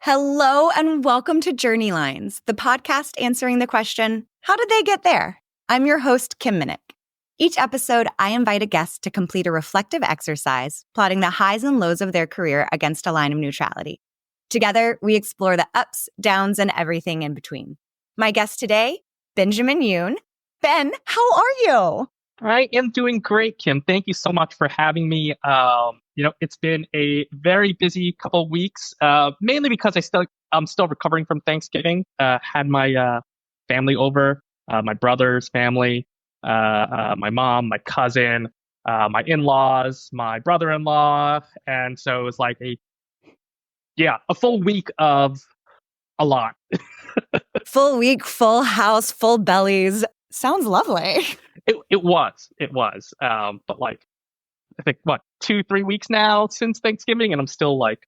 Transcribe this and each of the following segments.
Hello and welcome to Journey Lines, the podcast answering the question, how did they get there? I'm your host, Kim Minnick. Each episode, I invite a guest to complete a reflective exercise, plotting the highs and lows of their career against a line of neutrality. Together, we explore the ups, downs, and everything in between. My guest today, Benjamin Yoon. Ben, how are you? I am doing great, Kim. Thank you so much for having me. It's been a very busy couple of weeks, mainly because I'm still recovering from Thanksgiving. Had my family over, my brother's family, my mom, my cousin, my in-laws, my brother-in-law, and so it was like a full week of a lot. Full week, full house, full bellies. Sounds lovely. It was. But like, I think, 2-3 weeks now since Thanksgiving, and I'm still like,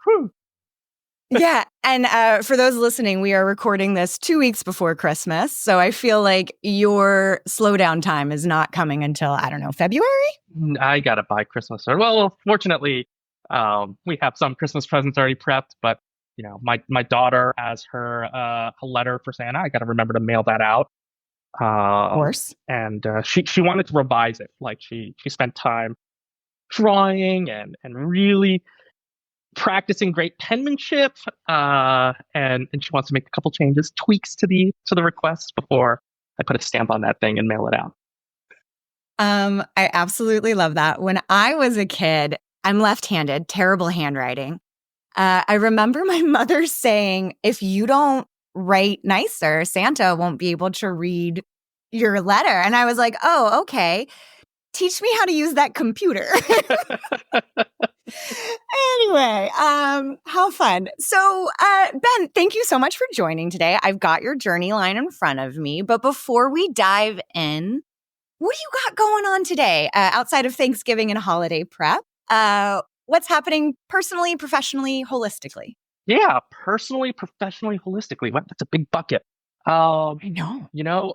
whew. Yeah. And for those listening, we are recording this 2 weeks before Christmas. So I feel like your slowdown time is not coming until, I don't know, February? I got to buy Christmas. Well, fortunately, we have some Christmas presents already prepped, but my daughter has her a letter for Santa. I got to remember to mail that out. Of course. And she wanted to revise it. Like she spent time drawing and really practicing great penmanship. And she wants to make a couple changes, tweaks to the request before I put a stamp on that thing and mail it out. I absolutely love that. When I was a kid, I'm left-handed, terrible handwriting. I remember my mother saying, if you don't write nicer, Santa won't be able to read your letter. And I was like, oh, okay. Teach me how to use that computer. Anyway, how fun. So, Ben, thank you so much for joining today. I've got your journey line in front of me. But before we dive in, what do you got going on today outside of Thanksgiving and holiday prep? What's happening personally, professionally, holistically? Yeah, personally, professionally, holistically. Wow, that's a big bucket. I know.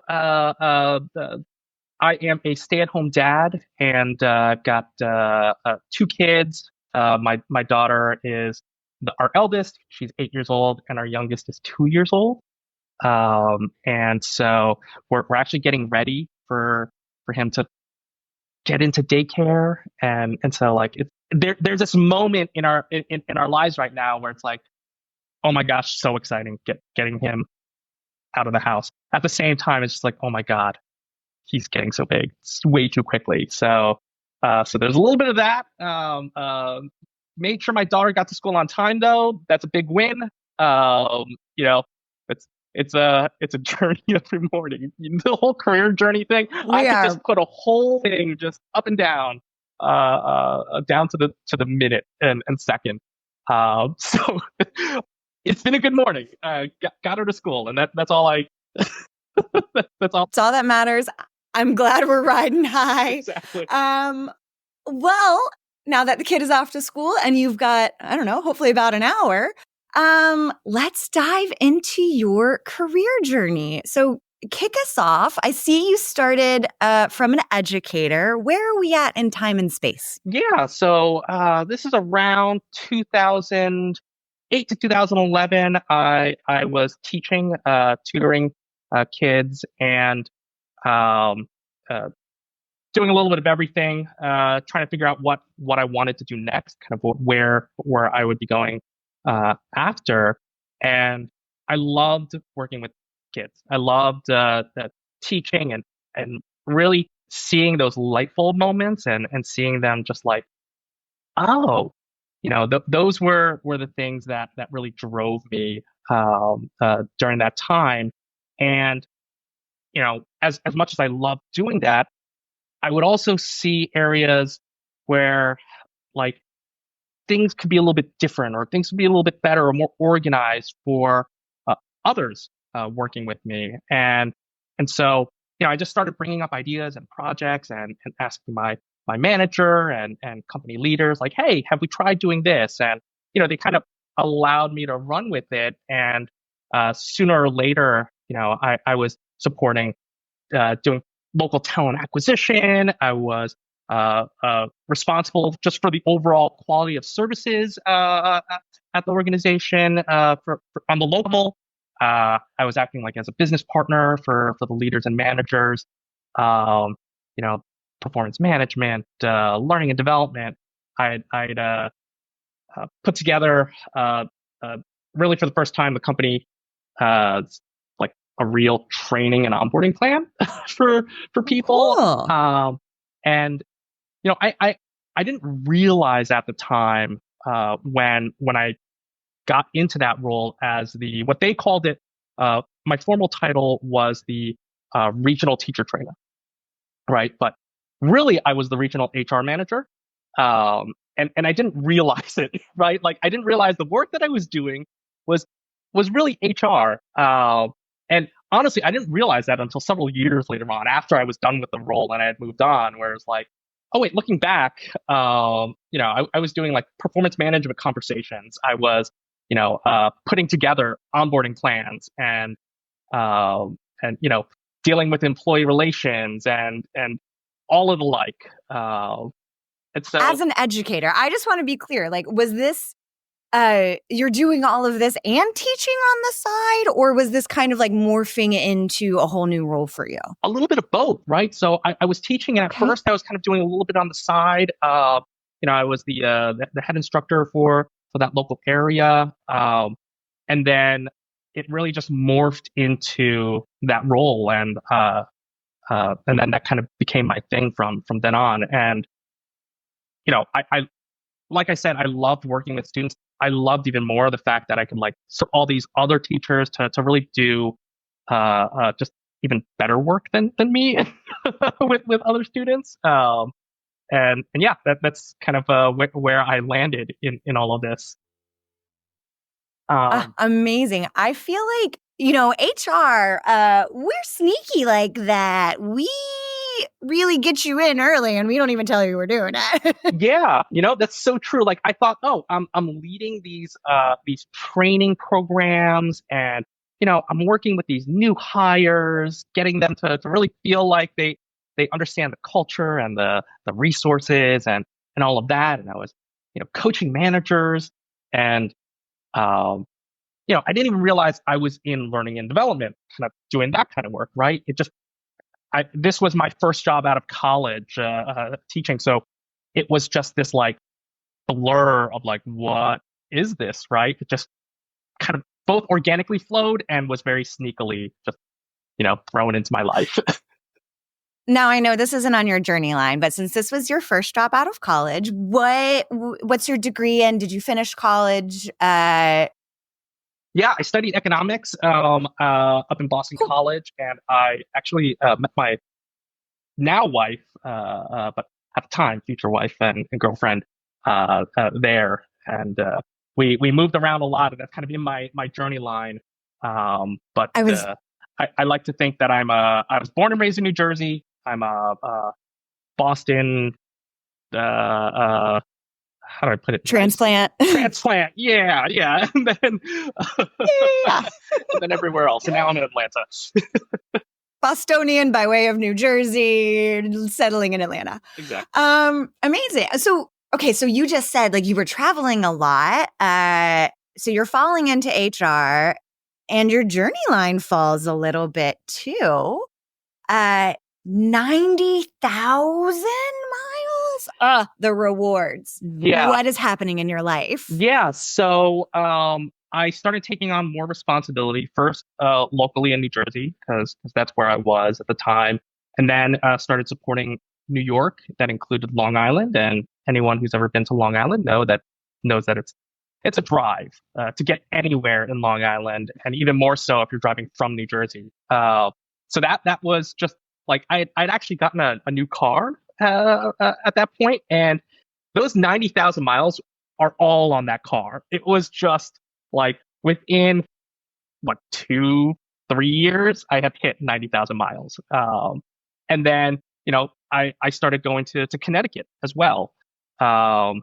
I am a stay-at-home dad, and I've got 2 kids. My daughter is our eldest. She's 8 years old, and our youngest is 2 years old. And so we're actually getting ready for him to get into daycare, and so like there's this moment in our lives right now where it's like, oh my gosh, so exciting, getting him out of the house. At the same time, it's just like, oh my God, he's getting so big, it's way too quickly. So there's a little bit of that. Made sure my daughter got to school on time, though. That's a big win. It's a journey every morning. The whole career journey thing. I could just put a whole thing just up and down, down to the minute and second. So it's been a good morning. Got her to school, and that's all I. That's all. It's all that matters. I'm glad we're riding high. Exactly. Well, now that the kid is off to school and you've got, I don't know, hopefully about an hour, let's dive into your career journey. So kick us off. I see you started from an educator. Where are we at in time and space? Yeah, so this is around 2008 to 2011. I was teaching, tutoring kids, and doing a little bit of everything, trying to figure out what I wanted to do next, kind of where I would be going after. And I loved working with kids. I loved the teaching and really seeing those light bulb moments and seeing them just like, oh, those were the things that really drove me during that time. And as much as I loved doing that, I would also see areas where like things could be a little bit different, or things would be a little bit better or more organized for others working with me. And so, I just started bringing up ideas and projects and asking my manager and company leaders, like, hey, have we tried doing this? And, they kind of allowed me to run with it. And sooner or later, I was supporting doing local talent acquisition. I was responsible just for the overall quality of services at at the organization on the local. I was acting like as a business partner for the leaders and managers. Um, you know, performance management, learning and development. I'd put together really for the first time the company uh, like a real training and onboarding plan for people. Cool. And I didn't realize at the time when I got into that role as the what they called it. My formal title was the regional teacher trainer, right? But really, I was the regional HR manager, and I didn't realize it, right? Like I didn't realize the work that I was doing was was really HR. And honestly, I didn't realize that until several years later on, after I was done with the role and I had moved on. Where it's like, oh wait, looking back, I was doing like performance management conversations. I was, putting together onboarding plans and dealing with employee relations and all of the like. And so, As an educator, I just want to be clear. Like, was this you're doing all of this and teaching on the side, or was this kind of like morphing into a whole new role for you? a little bit of both, right? So I was teaching, and at Okay. first I was kind of doing a little bit on the side. I was the head instructor for that local area, and then it really just morphed into that role, and then that kind of became my thing from then on. And I like I said, I loved working with students. I loved even more the fact that I could like serve all these other teachers to really do just even better work than me with other students. And yeah, that's kind of where I landed in all of this. Amazing. I feel like, HR, we're sneaky like that. We really get you in early and we don't even tell you we're doing it. Yeah, that's so true. Like I thought, oh, I'm leading these training programs, and I'm working with these new hires, getting them to really feel like they understand the culture and the resources and all of that. And I was, coaching managers, and I didn't even realize I was in learning and development, kind of doing that kind of work, right? This was my first job out of college, teaching. So it was just this like blur of like, what is this, right? It just kind of both organically flowed and was very sneakily just, thrown into my life. Now, I know this isn't on your journey line, but since this was your first job out of college, what's your degree in? Did you finish college? Yeah, I studied economics up in Boston Cool. College, and I actually met my now wife, but at the time future wife and girlfriend there, and we moved around a lot, and that's kind of been my journey line. But I was I like to think that I was born and raised in New Jersey. I'm a Boston. How do I put it? transplant. Transplant. Yeah, yeah. And then Yeah. and then everywhere else. And now I'm in Atlanta. Bostonian by way of New Jersey, settling in Atlanta. Exactly. Amazing. So, okay, so you just said like you were traveling a lot. So you're falling into HR, and your journey line falls a little bit too. 90,000 miles? The rewards. Yeah. What is happening in your life? Yeah. So I started taking on more responsibility first locally in New Jersey, because that's where I was at the time, and then started supporting New York. That included Long Island, and anyone who's ever been to Long Island knows that it's a drive to get anywhere in Long Island, and even more so if you're driving from New Jersey. So that was just like I'd actually gotten a new car at that point, and those 90,000 miles are all on that car. It was just like within what 2-3 years, I have hit 90,000 miles. And then I started going to Connecticut as well. And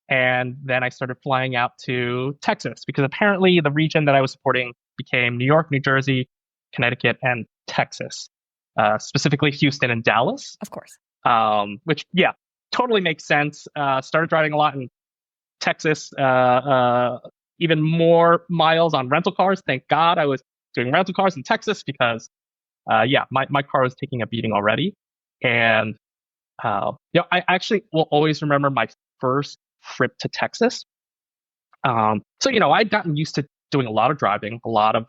then I started flying out to Texas, because apparently the region that I was supporting became New York, New Jersey, Connecticut, and Texas, specifically Houston and Dallas. Of course. Which, yeah, totally makes sense. Started driving a lot in Texas, even more miles on rental cars. Thank God I was doing rental cars in Texas because, yeah, my car was taking a beating already. And, I actually will always remember my first trip to Texas. So, I'd gotten used to doing a lot of driving, a lot of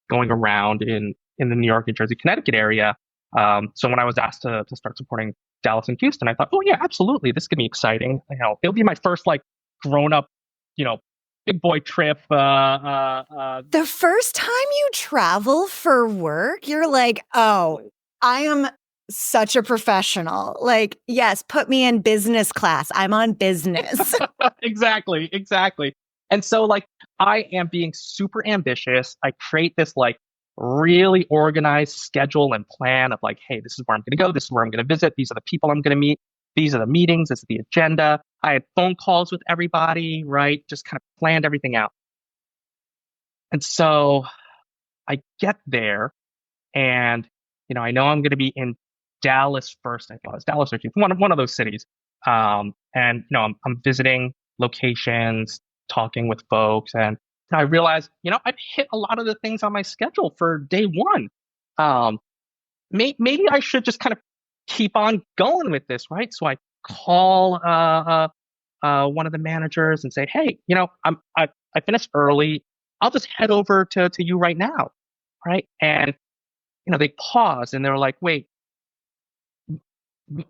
going around in the New York, New Jersey, Connecticut area. So when I was asked to start supporting Dallas and Houston, I thought, oh yeah, absolutely, this could be exciting. It'll be my first like grown up, you know, big boy trip. The first time you travel for work, you're like, oh, I am such a professional. Like, yes, put me in business class. I'm on business. Exactly, exactly. And so like I am being super ambitious. I create this like really organized schedule and plan of like, hey, this is where I'm going to go. This is where I'm going to visit. These are the people I'm going to meet. These are the meetings. This is the agenda. I had phone calls with everybody, right? Just kind of planned everything out. And so I get there and, I know I'm going to be in Dallas first. I thought it was Dallas or Houston, one of those cities. And, I'm visiting locations, talking with folks. And I realized, I've hit a lot of the things on my schedule for day one. Um, maybe I should just kind of keep on going with this, right? So I call one of the managers and say, hey, I finished early. I'll just head over to you right now, right? And they pause and they're like, wait,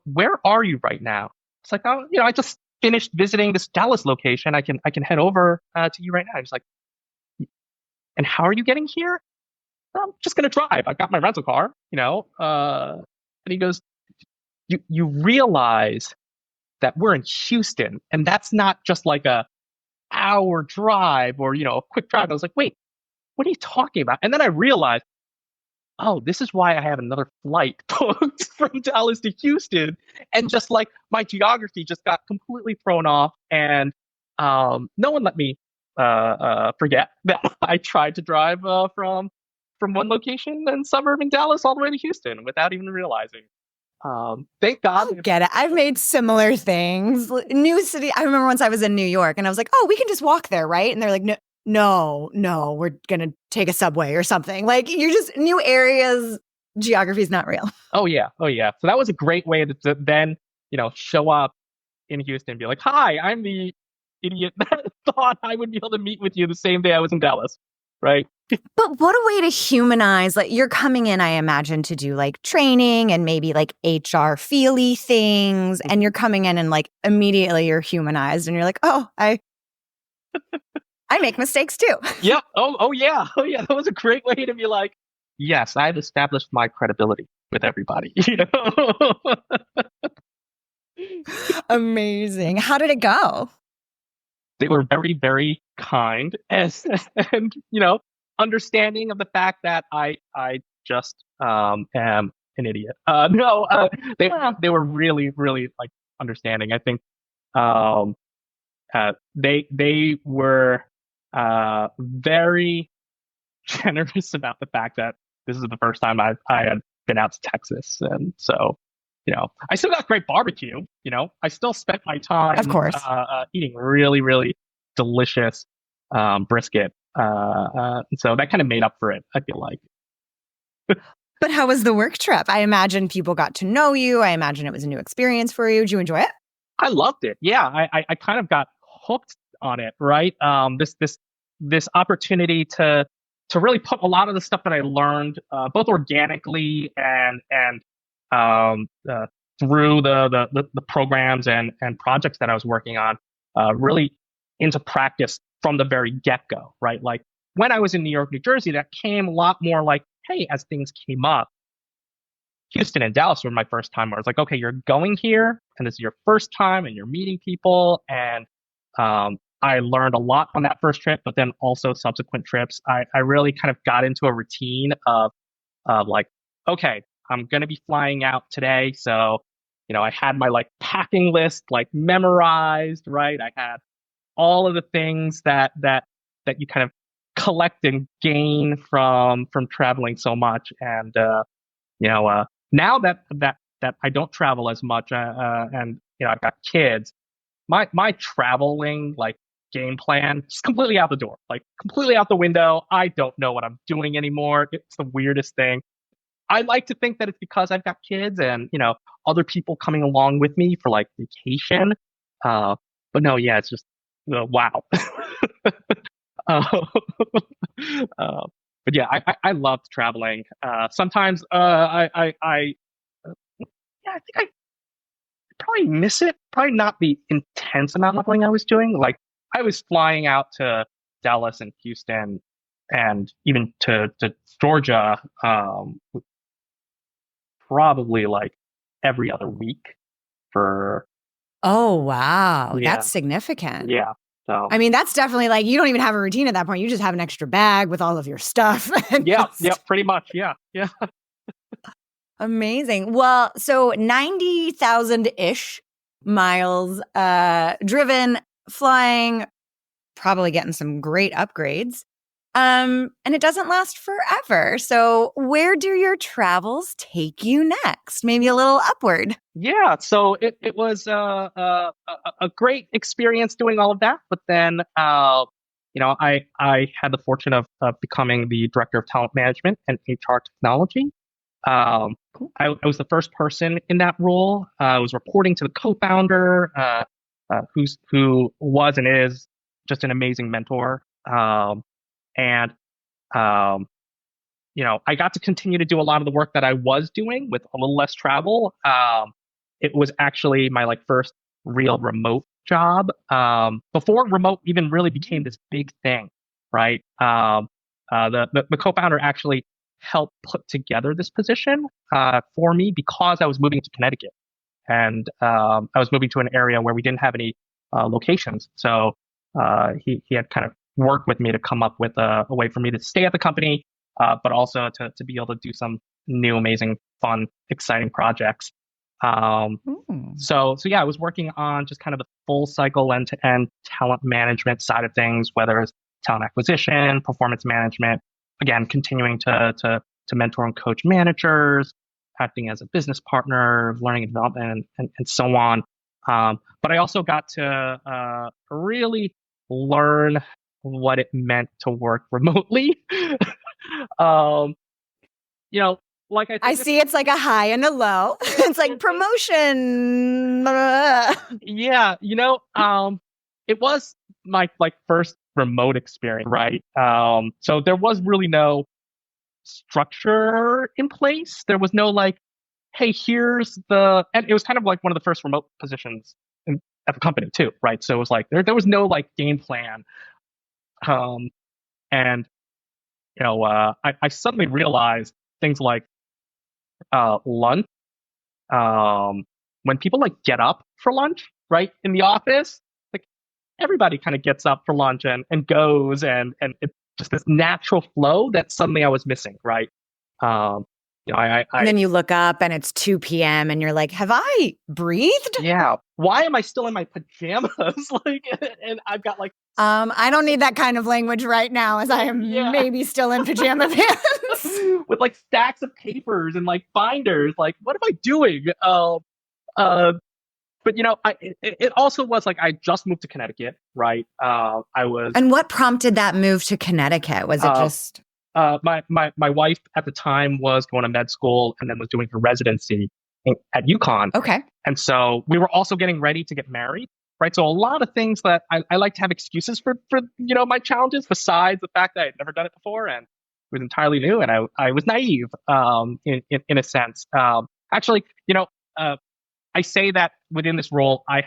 where are you right now? It's like, oh, I just finished visiting this Dallas location. I can head over to you right now. He's like, and how are you getting here? I'm just gonna drive. I got my rental car, and he goes, you realize that we're in Houston, and that's not just like a hour drive or a quick drive. I was like, wait, what are you talking about? And then I realized, oh, this is why I have another flight booked from Dallas to Houston. And just like my geography just got completely thrown off. And no one let me forget that I tried to drive from one location in suburban Dallas all the way to Houston without even realizing. Thank God. I get it. I've made similar things. New city. I remember once I was in New York and I was like, oh, we can just walk there, right? And they're like, no, we're going to take a subway or something. Like you're just new areas. Geography is not real. Oh yeah. Oh yeah. So that was a great way to then, show up in Houston and be like, hi, I'm the idiot that thought I would be able to meet with you the same day I was in Dallas. Right. But what a way to humanize, like you're coming in, I imagine, to do like training and maybe like HR feely things. And you're coming in and like immediately you're humanized and you're like, oh, I make mistakes too. Yeah. Oh yeah. Oh yeah. That was a great way to be like, yes, I've established my credibility with everybody. Amazing. How did it go? They were very, very kind and understanding of the fact that I just am an idiot. No, they were really, really like understanding. I think they were very generous about the fact that this is the first time I had been out to Texas, and so I still got great barbecue. I still spent my time, of course, eating really, really delicious brisket. So that kind of made up for it, I feel like. But how was the work trip? I imagine people got to know you. I imagine it was a new experience for you. Did you enjoy it? I loved it. Yeah, I kind of got hooked on it. Right. This opportunity to really put a lot of the stuff that I learned, both organically and through the programs and projects that I was working on, really into practice from the very get-go, right? Like when I was in New York, New Jersey, that came a lot more like, hey, as things came up, Houston and Dallas were my first time where I was like, okay, you're going here and this is your first time and you're meeting people. And I learned a lot on that first trip, but then also subsequent trips. I really kind of got into a routine of like, okay, I'm going to be flying out today. So, I had my like packing list like memorized, right? I had all of the things that you kind of collect and gain from traveling so much. And, now that I don't travel as much, and, I've got kids, my traveling like game plan, just completely out the door, like completely out the window. I don't know what I'm doing anymore. It's the weirdest thing. I like to think that it's because I've got kids and, other people coming along with me for like vacation. Uh, but no, yeah, it's just, wow. uh, uh, but yeah, I loved traveling. Sometimes, yeah, I think I probably miss it. Probably not the intense amount of traveling I was doing. Like I was flying out to Dallas and Houston and even to Georgia, probably like every other week for, Oh, wow. yeah, That's significant. yeah. So, I mean, that's definitely like, you don't even have a routine at that point. You just have an extra bag with all of your stuff. And yeah, yeah, just pretty much. Yeah, yeah. amazing. Well, so 90,000-ish miles driven, flying, probably getting some great upgrades. And it doesn't last forever. So where do your travels take you next? Maybe a little upward. Yeah, so it was a great experience doing all of that, but then I had the fortune of becoming the director of talent management and HR technology. I was the first person in that role. I was reporting to the co-founder, who was and is just an amazing mentor. And um, I got to continue to do a lot of the work that I was doing with a little less travel. It was actually my like first real remote job. Before remote even really became this big thing, right? The co-founder actually helped put together this position for me because I was moving to Connecticut and I was moving to an area where we didn't have any locations. So he had kind of worked with me to come up with a way for me to stay at the company, but also to be able to do some new, amazing, fun, exciting projects. So yeah, I was working on just kind of the full cycle end to end talent management side of things, whether it's talent acquisition, performance management, again, continuing to mentor and coach managers, acting as a business partner, learning and development, and so on. But I also got to really learn what it meant to work remotely. um, you know, like I I think this, see it's like a high and a low. It's like promotion. yeah, it was my like first remote experience, right? So there was really no structure in place. There was no like, hey, and it was kind of like one of the first remote positions at the company too, right? So it was like there was no like game plan. Um, and I suddenly realized things like lunch. When people like get up for lunch, right, in the office, like everybody kind of gets up for lunch and goes, and it's just this natural flow that suddenly I was missing, right? Um, And I then you look up and it's 2 p.m. and you're like, have I breathed? yeah. Why am I still in my pajamas? Like, and I've got like, I don't need that kind of language right now as I am yeah, maybe still in pajama pants. with like stacks of papers and like binders. Like, what am I doing? Uh, but it also was like I just moved to Connecticut, right? I was And what prompted that move to Connecticut? Was it uh, just my wife at the time was going to med school and then was doing her residency at UConn, okay? and so we were also getting ready to get married, right? So a lot of things that I like to have excuses for my challenges besides the fact that I had never done it before and it was entirely new and I was naive in a sense. Actually, I say that within this role, I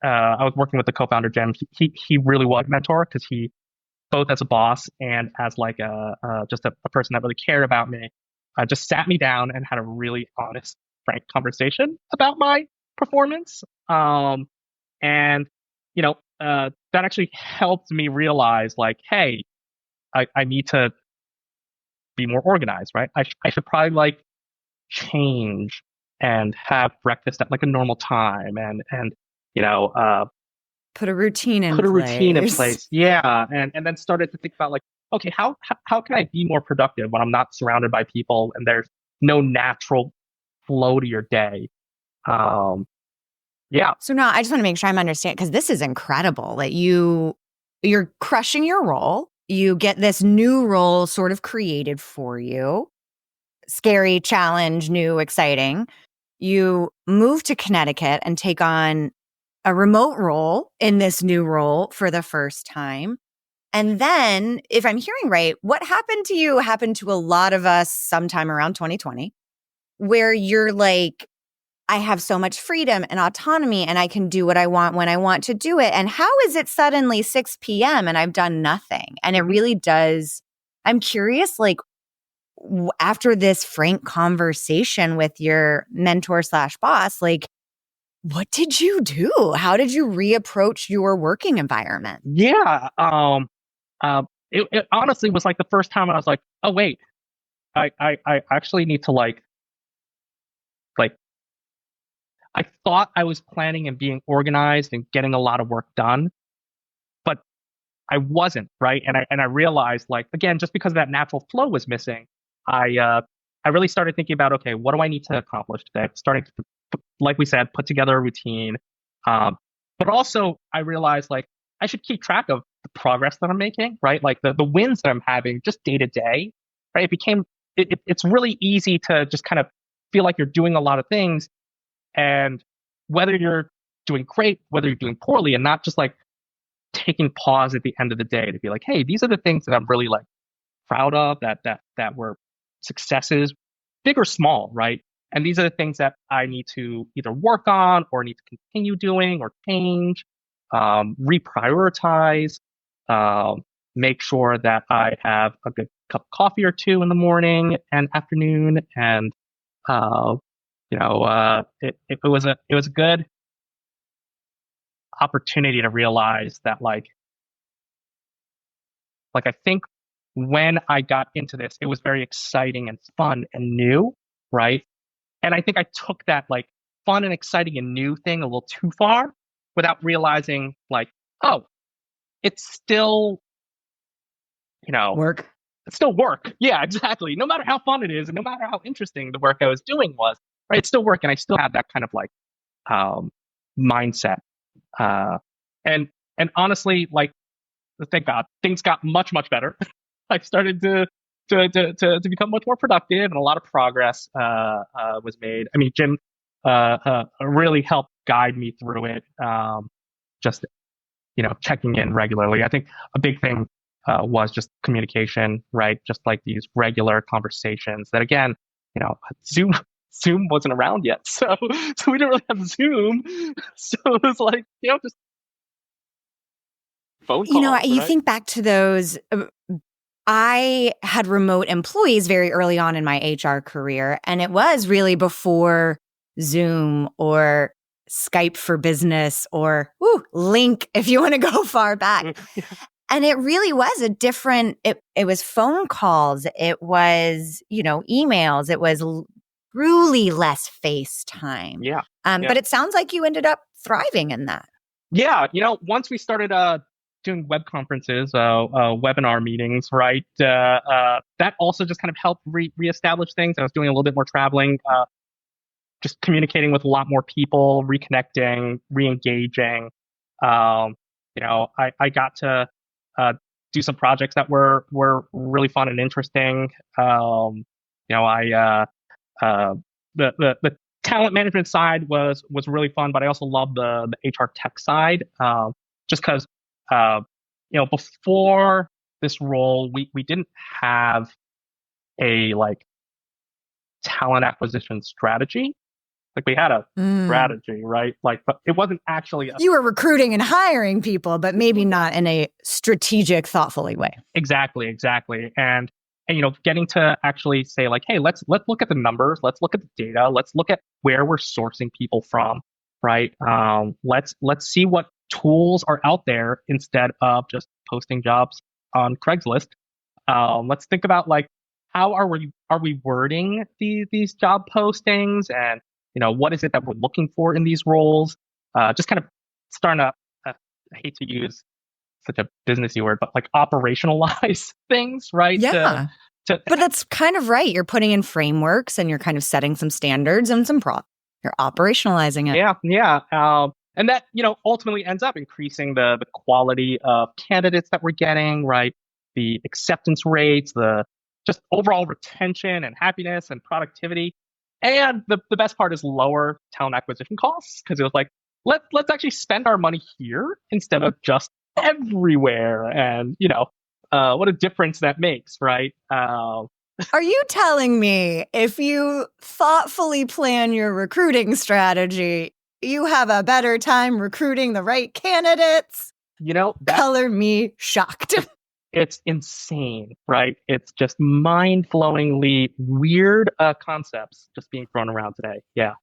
was working with the co-founder Jim. He really was a mentor because he both as a boss and as like just a person that really cared about me, just sat me down and had a really honest, frank conversation about my performance. And that actually helped me realize like, hey, I need to be more organized, right? I should probably like change and have breakfast at like a normal time and you know uh Put a routine in put a routine in place. place. Yeah, and then started to think about like, okay, how can I be more productive when I'm not surrounded by people and there's no natural flow to your day? Um, yeah, So now I just want to make sure I'm understanding because this is incredible that you you're crushing your role. You get this new role sort of created for you. Scary, challenge, new, exciting. You move to Connecticut and take on a remote role in this new role for the first time. And then, if I'm hearing right, what happened to you happened to a lot of us sometime around 2020, where you're like, I have so much freedom and autonomy and I can do what I want when I want to do it. And how is it suddenly 6 p.m. and I've done nothing? And it really does. I'm curious, like, after this frank conversation with your mentor / boss, like, what did you do? How did you reapproach your working environment? Yeah. It honestly was like the first time I was like, oh, wait, I actually need to like, I thought I was planning and being organized and getting a lot of work done, but I wasn't, right? And I realized, like, again, just because that natural flow was missing, I really started thinking about, okay, what do I need to accomplish today? Starting to, like we said, put together a routine. But also I realized, like, I should keep track of the progress that I'm making, right? Like the wins that I'm having just day to day, right? It's really easy to just kind of feel like you're doing a lot of things, and whether you're doing great, whether you're doing poorly, and not just like taking pause at the end of the day to be like, hey, these are the things that I'm really like proud of, that were successes, big or small, right? And these are the things that I need to either work on or need to continue doing or change, reprioritize, make sure that I have a good cup of coffee or two in the morning and afternoon, and it was a good opportunity to realize that I think when I got into this, it was very exciting and fun and new, right? And I think I took that like fun and exciting and new thing a little too far without realizing, like, oh, it's still, Work. it's still work. Yeah, exactly. No matter how fun it is and no matter how interesting the work I was doing was, right? It's still work. And I still had that kind of like um, mindset. Uh, and honestly, like, thank God, things got much, much better. I started to become much more productive, and a lot of progress was made. I mean, Jim really helped guide me through it. Just checking in regularly. I think a big thing was just communication, right? Just like these regular conversations. That again, Zoom. Zoom wasn't around yet, so we didn't really have Zoom. So it was like just phone calls. You Right? think back to those. I had remote employees very early on in my HR career, and it was really before Zoom or Skype for Business or Link, if you want to go far back. And it really was a different, it was phone calls, it was, emails, it was truly less FaceTime. Yeah. But it sounds like you ended up thriving in that. Yeah, once we started doing web conferences, webinar meetings, right? That also just kind of helped reestablish things. I was doing a little bit more traveling, just communicating with a lot more people, reconnecting, re-engaging. I got to do some projects that were really fun and interesting. The talent management side was really fun, but I also loved the HR tech side, just because before this role we didn't have a like talent acquisition strategy. Like we had a strategy, right? Like, but it wasn't actually you were recruiting and hiring people, but maybe not in a strategic, thoughtfully way. Exactly. And getting to actually say like, hey, let's look at the numbers, let's look at the data, let's look at where we're sourcing people from, right? Let's see what tools are out there instead of just posting jobs on Craigslist. Let's think about like how are we wording these job postings, and what is it that we're looking for in these roles? Just kind of starting to, I hate to use such a businessy word, but like operationalize things, right? Yeah. But that's kind of right. You're putting in frameworks and you're kind of setting some standards and some you're operationalizing it. Yeah. And that, ultimately ends up increasing the quality of candidates that we're getting, right? The acceptance rates, the just overall retention and happiness and productivity. And the best part is lower talent acquisition costs because it was like, let's actually spend our money here instead of just everywhere. And, what a difference that makes, right? Are you telling me if you thoughtfully plan your recruiting strategy, you have a better time recruiting the right candidates? Color me shocked. It's insane, right? It's just mind-blowingly weird concepts just being thrown around today. Yeah.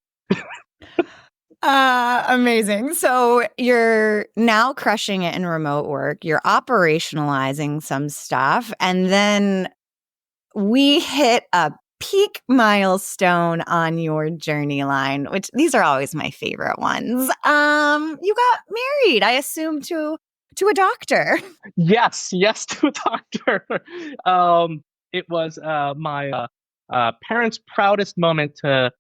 Amazing. So you're now crushing it in remote work. You're operationalizing some stuff. And then we hit a peak milestone on your journey line, which these are always my favorite ones. You got married, I assume, to a doctor. Yes, to a doctor. It was my parents' proudest moment to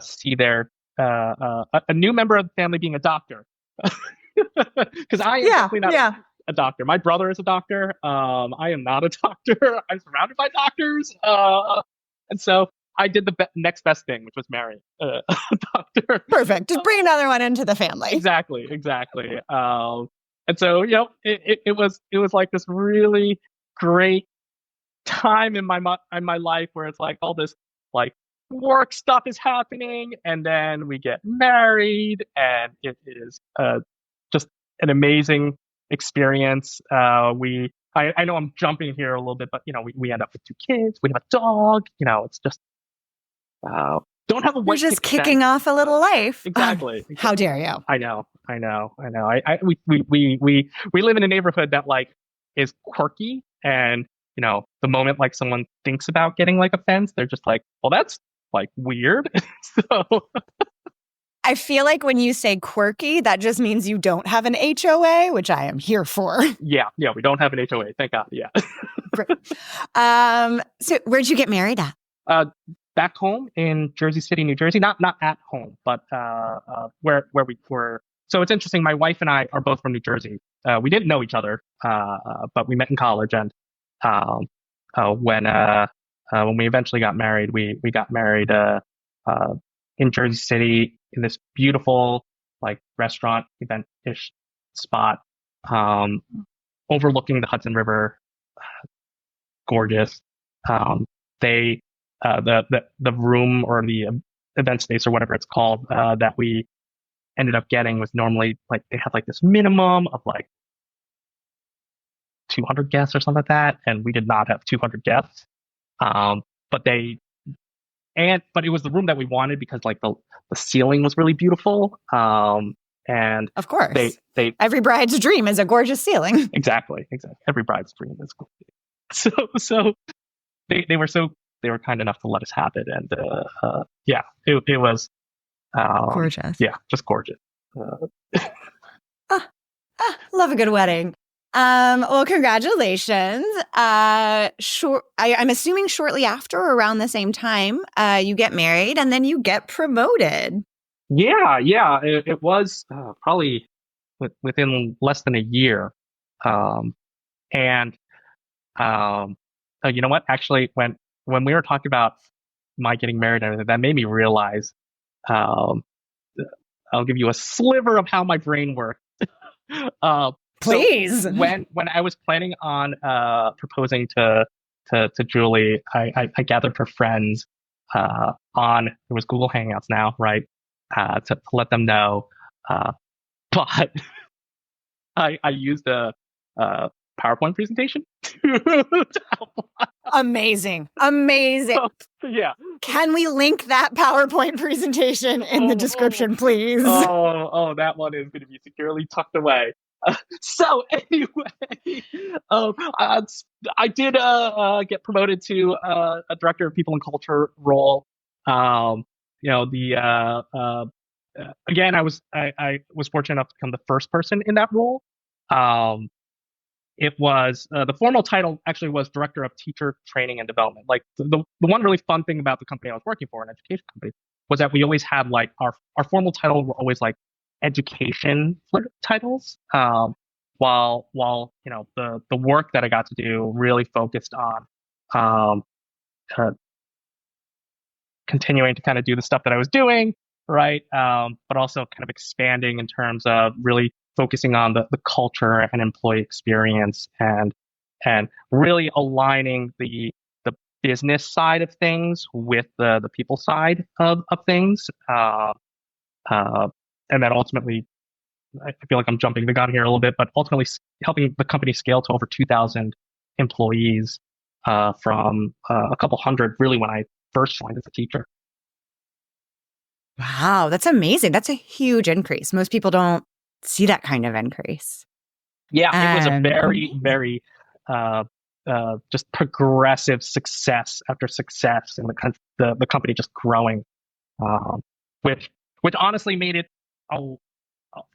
see their a new member of the family being a doctor. Because I am definitely not a doctor. My brother is a doctor. I am not a doctor. I'm surrounded by doctors. And so I did the next best thing, which was marry a doctor. Perfect. Just bring another one into the family. Exactly. And so, it was like this really great time in my life where it's like all this like work stuff is happening, and then we get married, and it is just an amazing experience. I know I'm jumping here a little bit, but we end up with 2 kids. We have a dog. It's just don't have a You're just kicking off a little life. Exactly. How dare you? I know. We live in a neighborhood that like is quirky, and the moment like someone thinks about getting like a fence, they're just like, well, that's like weird. So I feel like when you say quirky, that just means you don't have an HOA, which I am here for. Yeah, we don't have an HOA, thank God. Yeah. So where'd you get married at? Back home in Jersey City, New Jersey. Not at home, but where we were. So it's interesting. My wife and I are both from New Jersey. We didn't know each other, but we met in college. And when we eventually got married, we got married in Jersey City in this beautiful like restaurant event-ish spot overlooking the Hudson River. Gorgeous. The room or the event space or whatever it's called that we ended up getting was normally like they had like this minimum of like 200 guests or something like that, and we did not have 200 guests. But it was the room that we wanted because like the ceiling was really beautiful. And of course, they every bride's dream is a gorgeous ceiling. Exactly. Every bride's dream is gorgeous. So they were kind enough to let us have it, and it was gorgeous. Yeah, just gorgeous. Love a good wedding. Well, congratulations. I'm assuming shortly after, or around the same time, you get married and then you get promoted. Yeah. It was probably within less than a year. You know what? Actually, when we were talking about my getting married and everything, that made me realize. I'll give you a sliver of how my brain works. Please. So when I was planning on proposing to Julie, I gathered her friends on there was Google Hangouts now, right? To let them know. But I used a PowerPoint presentation to outline. Amazing. So, yeah. Can we link that PowerPoint presentation in the description, please? Oh, that one is going to be securely tucked away. So anyway, I did get promoted to a director of people and culture role. Again, I was fortunate enough to become the first person in that role. It was the formal title actually was director of teacher training and development. Like the one really fun thing about the company I was working for, an education company, was that we always had like our formal title were always like education titles. While the work that I got to do really focused on um, uh, continuing to kind of do the stuff that I was doing, right? But also kind of expanding in terms of really focusing on the culture and employee experience and really aligning the business side of things with the people side of things. Uh, and then ultimately, I feel like I'm jumping the gun here a little bit, but ultimately helping the company scale to over 2,000 employees from a couple hundred really when I first joined as a teacher. Wow, that's amazing. That's a huge increase. Most people don't see that kind of increase. Yeah, it was a very, Amazing. very uh, just progressive success after success, and the company just growing, um, which which honestly made it. A,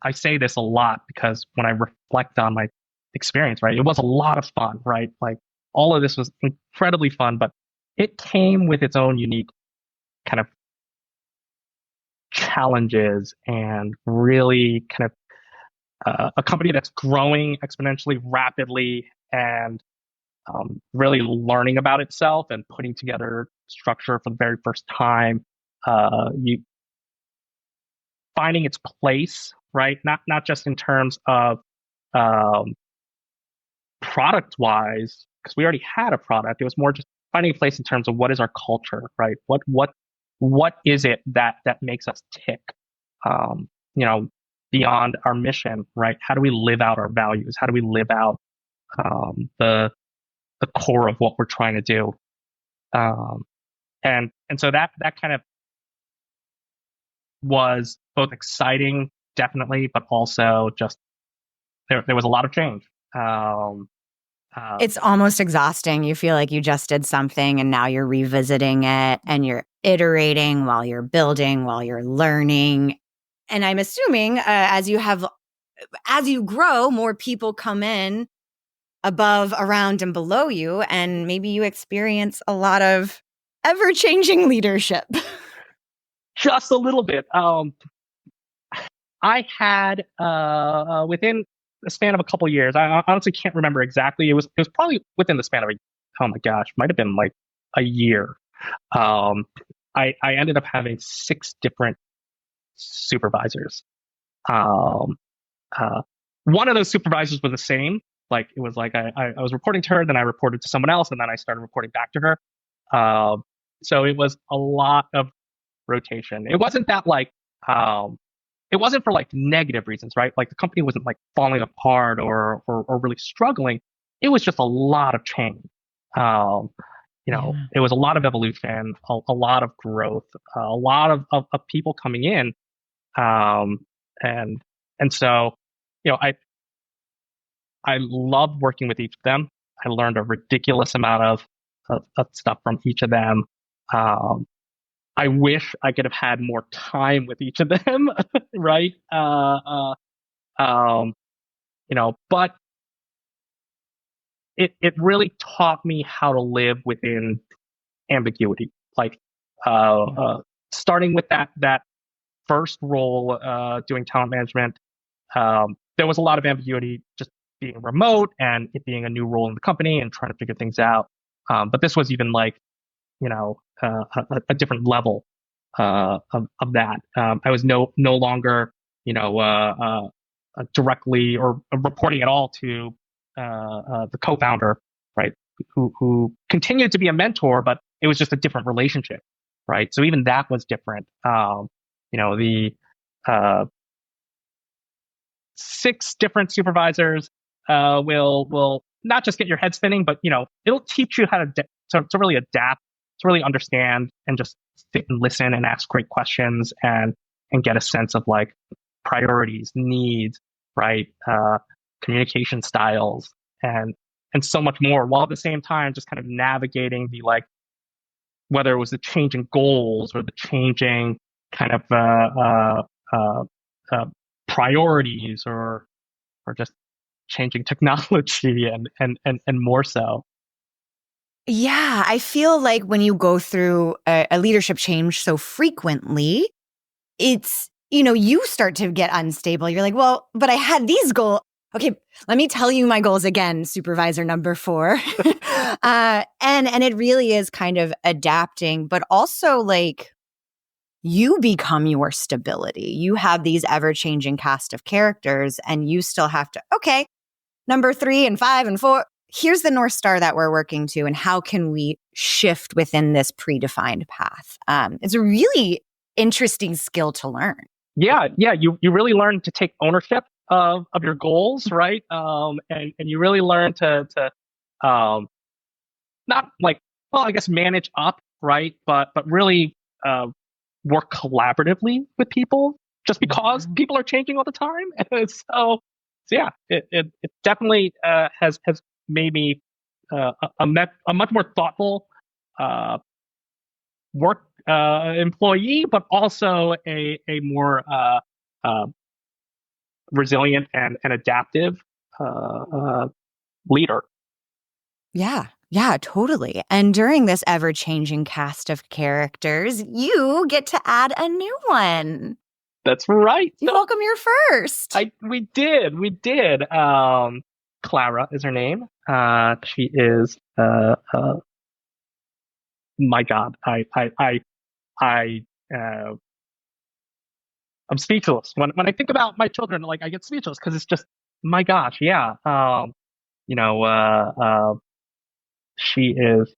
I say this a lot because when I reflect on my experience, right, it was a lot of fun, right? Like all of this was incredibly fun, but it came with its own unique kind of challenges and really kind of a company that's growing exponentially rapidly and really learning about itself and putting together structure for the very first time. You finding its place, right? Not just in terms of um, product wise, because we already had a product. It was more just finding a place in terms of what is our culture, right? What is it that makes us tick? Um, you know, beyond our mission, right? How do we live out our values? How do we live out the core of what we're trying to do? Um, and so that kind of was both exciting, definitely, but also just there was a lot of change. Um, uh, It's almost exhausting. You feel like you just did something and now you're revisiting it and you're iterating while you're building, while you're learning. And I'm assuming as you grow, more people come in above, around, and below you, and maybe you experience a lot of ever changing leadership. just a little bit. I had within the span of a couple of years. I honestly can't remember exactly. It was probably within the span of oh my gosh, might have been like a year. Um, I ended up having six different supervisors. Um, uh, One of those supervisors was the same. Like it was like I was reporting to her, then I reported to someone else, and then I started reporting back to her. So it was a lot of rotation. It wasn't that like um, it wasn't for like negative reasons, right? Like the company wasn't like falling apart or really struggling. It was just a lot of change. Um, Yeah. it was a lot of evolution, a lot of growth, a lot of people coming in, um, and and so I loved working with each of them. I learned a ridiculous amount of stuff from each of them. Um, I wish I could have had more time with each of them, right? Um, but it really taught me how to live within ambiguity. Like starting with that first role, doing talent management, there was a lot of ambiguity just being remote and it being a new role in the company and trying to figure things out. But this was even like a different level of that. I was no longer directly or reporting at all to the co-founder, right? Who continued to be a mentor, but it was just a different relationship, right? So even that was different. The uh, six different supervisors will not just get your head spinning, but it'll teach you how to really adapt, to really understand, and just sit and listen and ask great questions and get a sense of like priorities, needs, right, communication styles, and so much more. While at the same time, just kind of navigating the like whether it was the changing goals or the changing kind of uh, uh, priorities or just changing technology and more so. Yeah, I feel like when you go through a leadership change so frequently, it's you start to get unstable. You're like, well, but I had these goals. Okay, let me tell you my goals again, supervisor number 4. And it really is kind of adapting, but also like you become your stability. You have these ever-changing cast of characters, and you still have to, okay, number 3 and 5 and 4, here's the North Star that we're working to, and how can we shift within this predefined path? It's a really interesting skill to learn. Yeah. You really learn to take ownership of your goals, right? And you really learn to not like, well, I guess manage up, right? But really work collaboratively with people, just because people are changing all the time. And so yeah, it definitely has made me a much more thoughtful work employee, but also a more uh, resilient and adaptive leader. Yeah, totally. And during this ever-changing cast of characters, you get to add a new one. That's right. You welcome your first. We did. Clara is her name. She is my God. I'm speechless when I think about my children. Like, I get speechless because it's just, my gosh, yeah. You know, she is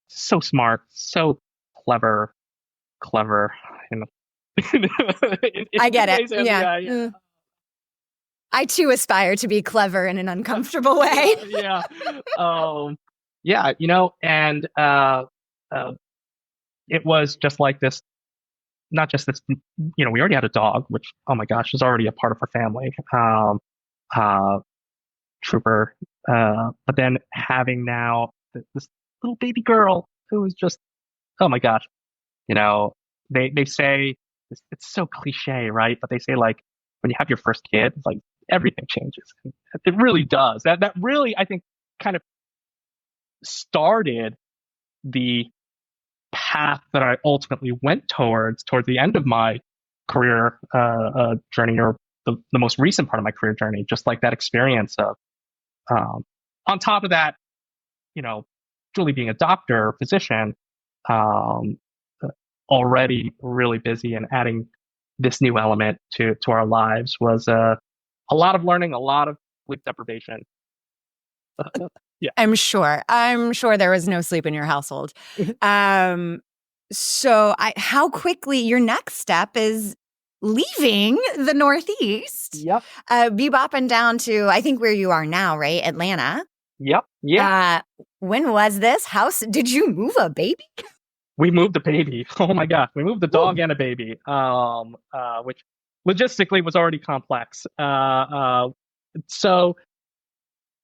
so smart, so clever. You know, I get it. yeah. I too aspire to be clever in an uncomfortable way. Yeah. Yeah. And it was just like this. Not just this. We already had a dog, which, oh my gosh, is already a part of our family. Uh, Trooper. But then having now this little baby girl who is just, oh my gosh. They say it's so cliche, right? But they say, like, when you have your first kid, like, everything changes. It really does. That really, I think, kind of started the path that I ultimately went towards the end of my career journey, or the most recent part of my career journey. Just like that experience of, on top of that, Julie being a doctor, physician, um, already really busy, and adding this new element to our lives was a lot of learning, a lot of sleep deprivation. Yeah. I'm sure there was no sleep in your household. So how quickly your next step is leaving the Northeast. Yep. Bebopping down to, I think, where you are now, right? Atlanta. Yep. Yeah. When was this? Did you move a baby? We moved the baby. Oh my gosh. We moved the dog and a baby, which logistically was already complex. So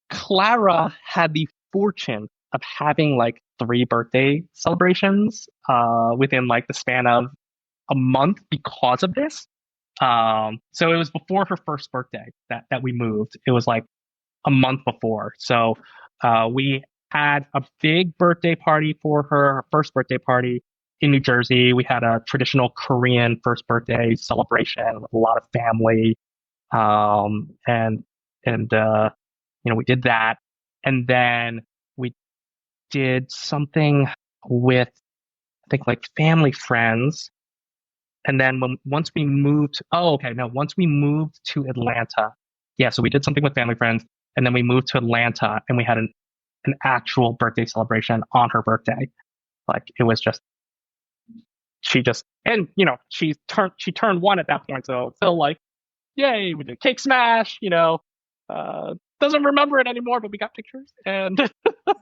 Clara had the fortune of having like 3 birthday celebrations within like the span of a month because of this. So it was before her first birthday that we moved. It was like a month before. So we had a big birthday party for her first birthday party in New Jersey. We had a traditional Korean first birthday celebration with a lot of family. And we did that. And then we did something with, I think, like, family friends. And then once we moved to Atlanta. Yeah, so we did something with family friends, and then we moved to Atlanta, and we had an actual birthday celebration on her birthday. Like, it was just, and she turned 1 at that point, so like, yay, we did cake smash, doesn't remember it anymore, but we got pictures, and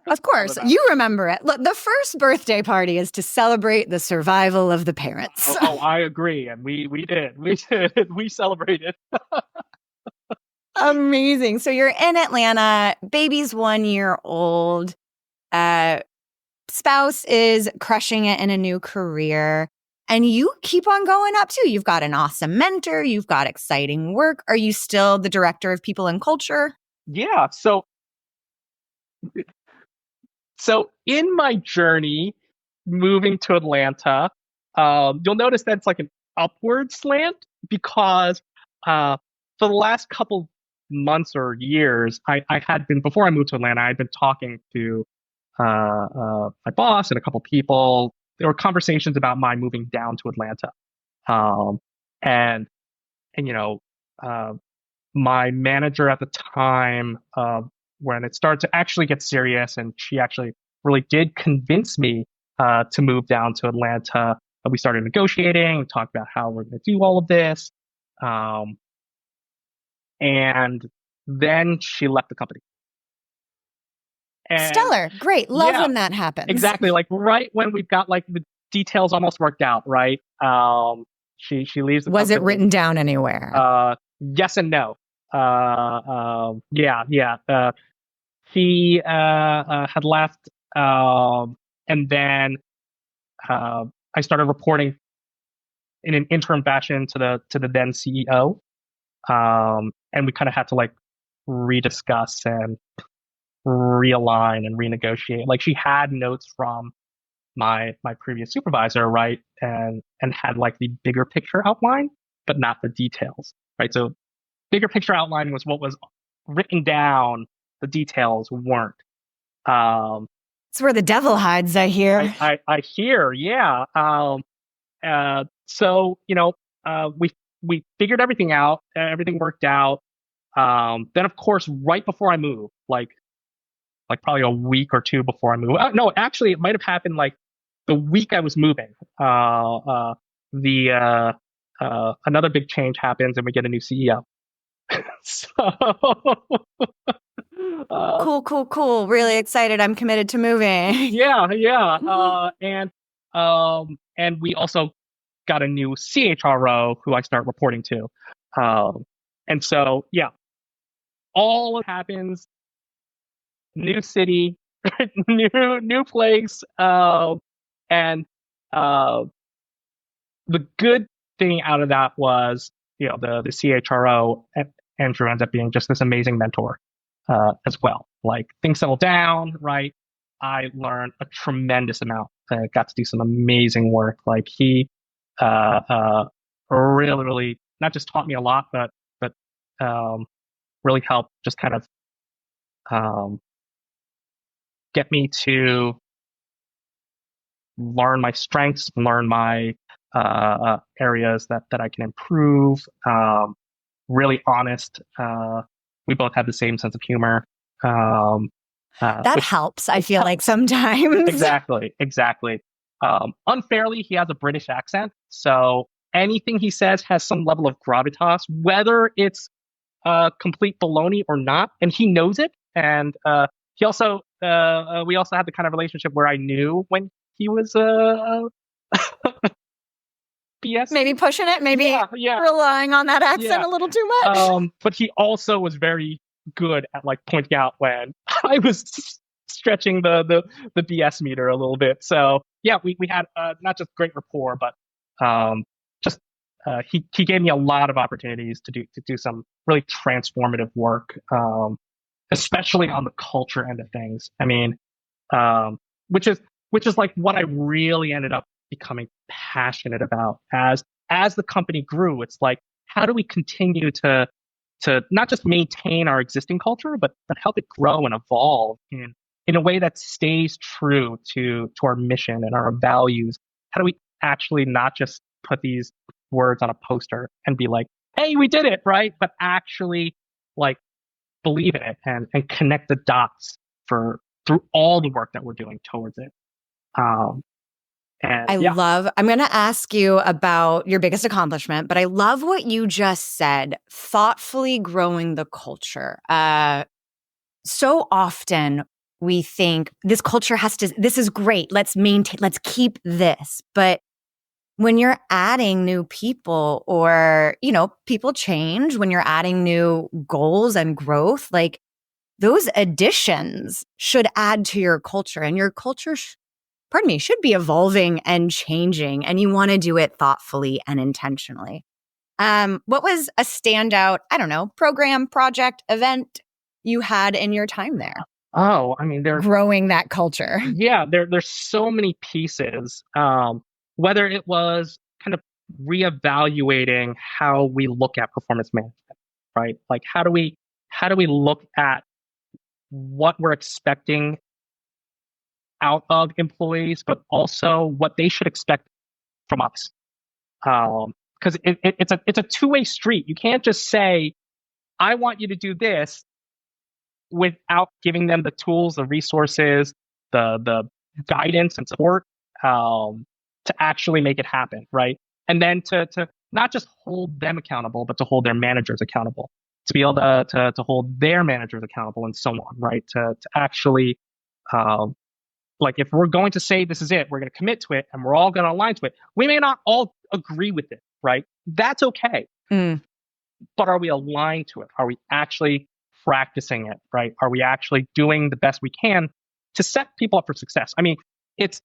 of course you remember it. Look, the first birthday party is to celebrate the survival of the parents. Oh, I agree, and we we celebrated. Amazing. So you're in Atlanta, baby's 1 year old, spouse is crushing it in a new career, and you keep on going up too. You've got an awesome mentor, you've got exciting work. Are you still the director of people and culture? Yeah. So in my journey moving to Atlanta, you'll notice that it's like an upward slant. because for the last couple months or years, I had been, before I moved to Atlanta, I had been talking to my boss and a couple people. There were conversations about my moving down to Atlanta. Um, and, and, uh, my manager at the time, when it started to actually get serious, and she actually really did convince me to move down to Atlanta. We started negotiating, talked about how we're going to do all of this. Um, and then she left the company. And Stellar. Great. Love yeah, when that happens. exactly. Like right when we've got like the details almost worked out, right? She leaves the Was it company. written down anywhere? Yes and no. Yeah. He had left, and then I started reporting in an interim fashion to the then CEO, and we kind of had to like rediscuss and realign and renegotiate. Like she had notes from my previous supervisor, right, and had like the bigger picture outline, but not the details, right? So bigger picture outline was what was written down. The details weren't. It's where the devil hides, I hear. I hear, yeah. So we figured everything out. Everything worked out. Then of course, right before I moved, like probably a week or two before I moved. No, actually, it might have happened like the week I was moving. The Another big change happens, and we get a new CEO. So Cool. Really excited. I'm committed to moving. yeah. And we also got a new CHRO who I start reporting to. And so yeah, all of it happens. New city, new place, and uh, the good thing out of that was, the CHRO, Andrew, ends up being just this amazing mentor as well. Like things settle down, right? I learned a tremendous amount. Got to do some amazing work. Like he really not just taught me a lot, but really helped just kind of um, get me to learn my strengths, learn my areas that I can improve. Really honest. We both have the same sense of humor. That helps, I feel like sometimes. Exactly. Unfairly, he has a British accent, so anything he says has some level of gravitas, whether it's complete baloney or not, and he knows it. And he also, we also had the kind of relationship where I knew when he was BS. Maybe pushing it, maybe yeah. relying on that accent a little too much. But he also was very good at like pointing out when I was stretching the BS meter a little bit. So yeah, we had not just great rapport, but just he gave me a lot of opportunities to do some really transformative work, especially on the culture end of things. I mean, which is like what I really ended up becoming passionate about as the company grew. It's like, how do we continue to not just maintain our existing culture, but help it grow and evolve in a way that stays true to our mission and our values? How do we actually not just put these words on a poster and be like, hey, we did it, right? But actually like believe in it and connect the dots through all the work that we're doing towards it. I'm going to ask you about your biggest accomplishment, but I love what you just said, thoughtfully growing the culture. So often we think this culture this is great. Let's keep this. But when you're adding new people or, people change, when you're adding new goals and growth, like those additions should add to your culture, and your culture should be evolving and changing, and you want to do it thoughtfully and intentionally. What was a standout, program, project, event you had in your time there? Oh, I mean, growing that culture. Yeah, there's so many pieces. Whether it was kind of reevaluating how we look at performance management, right? Like how do we look at what we're expecting out of employees, but also what they should expect from us. Because it's a two-way street. You can't just say, I want you to do this without giving them the tools, the resources, the guidance and support to actually make it happen, right? And then to not just hold them accountable, but to hold their managers accountable, to be able to hold their managers accountable, and so on, right? To actually um, like if we're going to say this is it, we're going to commit to it, and we're all going to align to it. We may not all agree with it, right? That's okay. Mm. But are we aligned to it? Are we actually practicing it, right? Are we actually doing the best we can to set people up for success? I mean, it's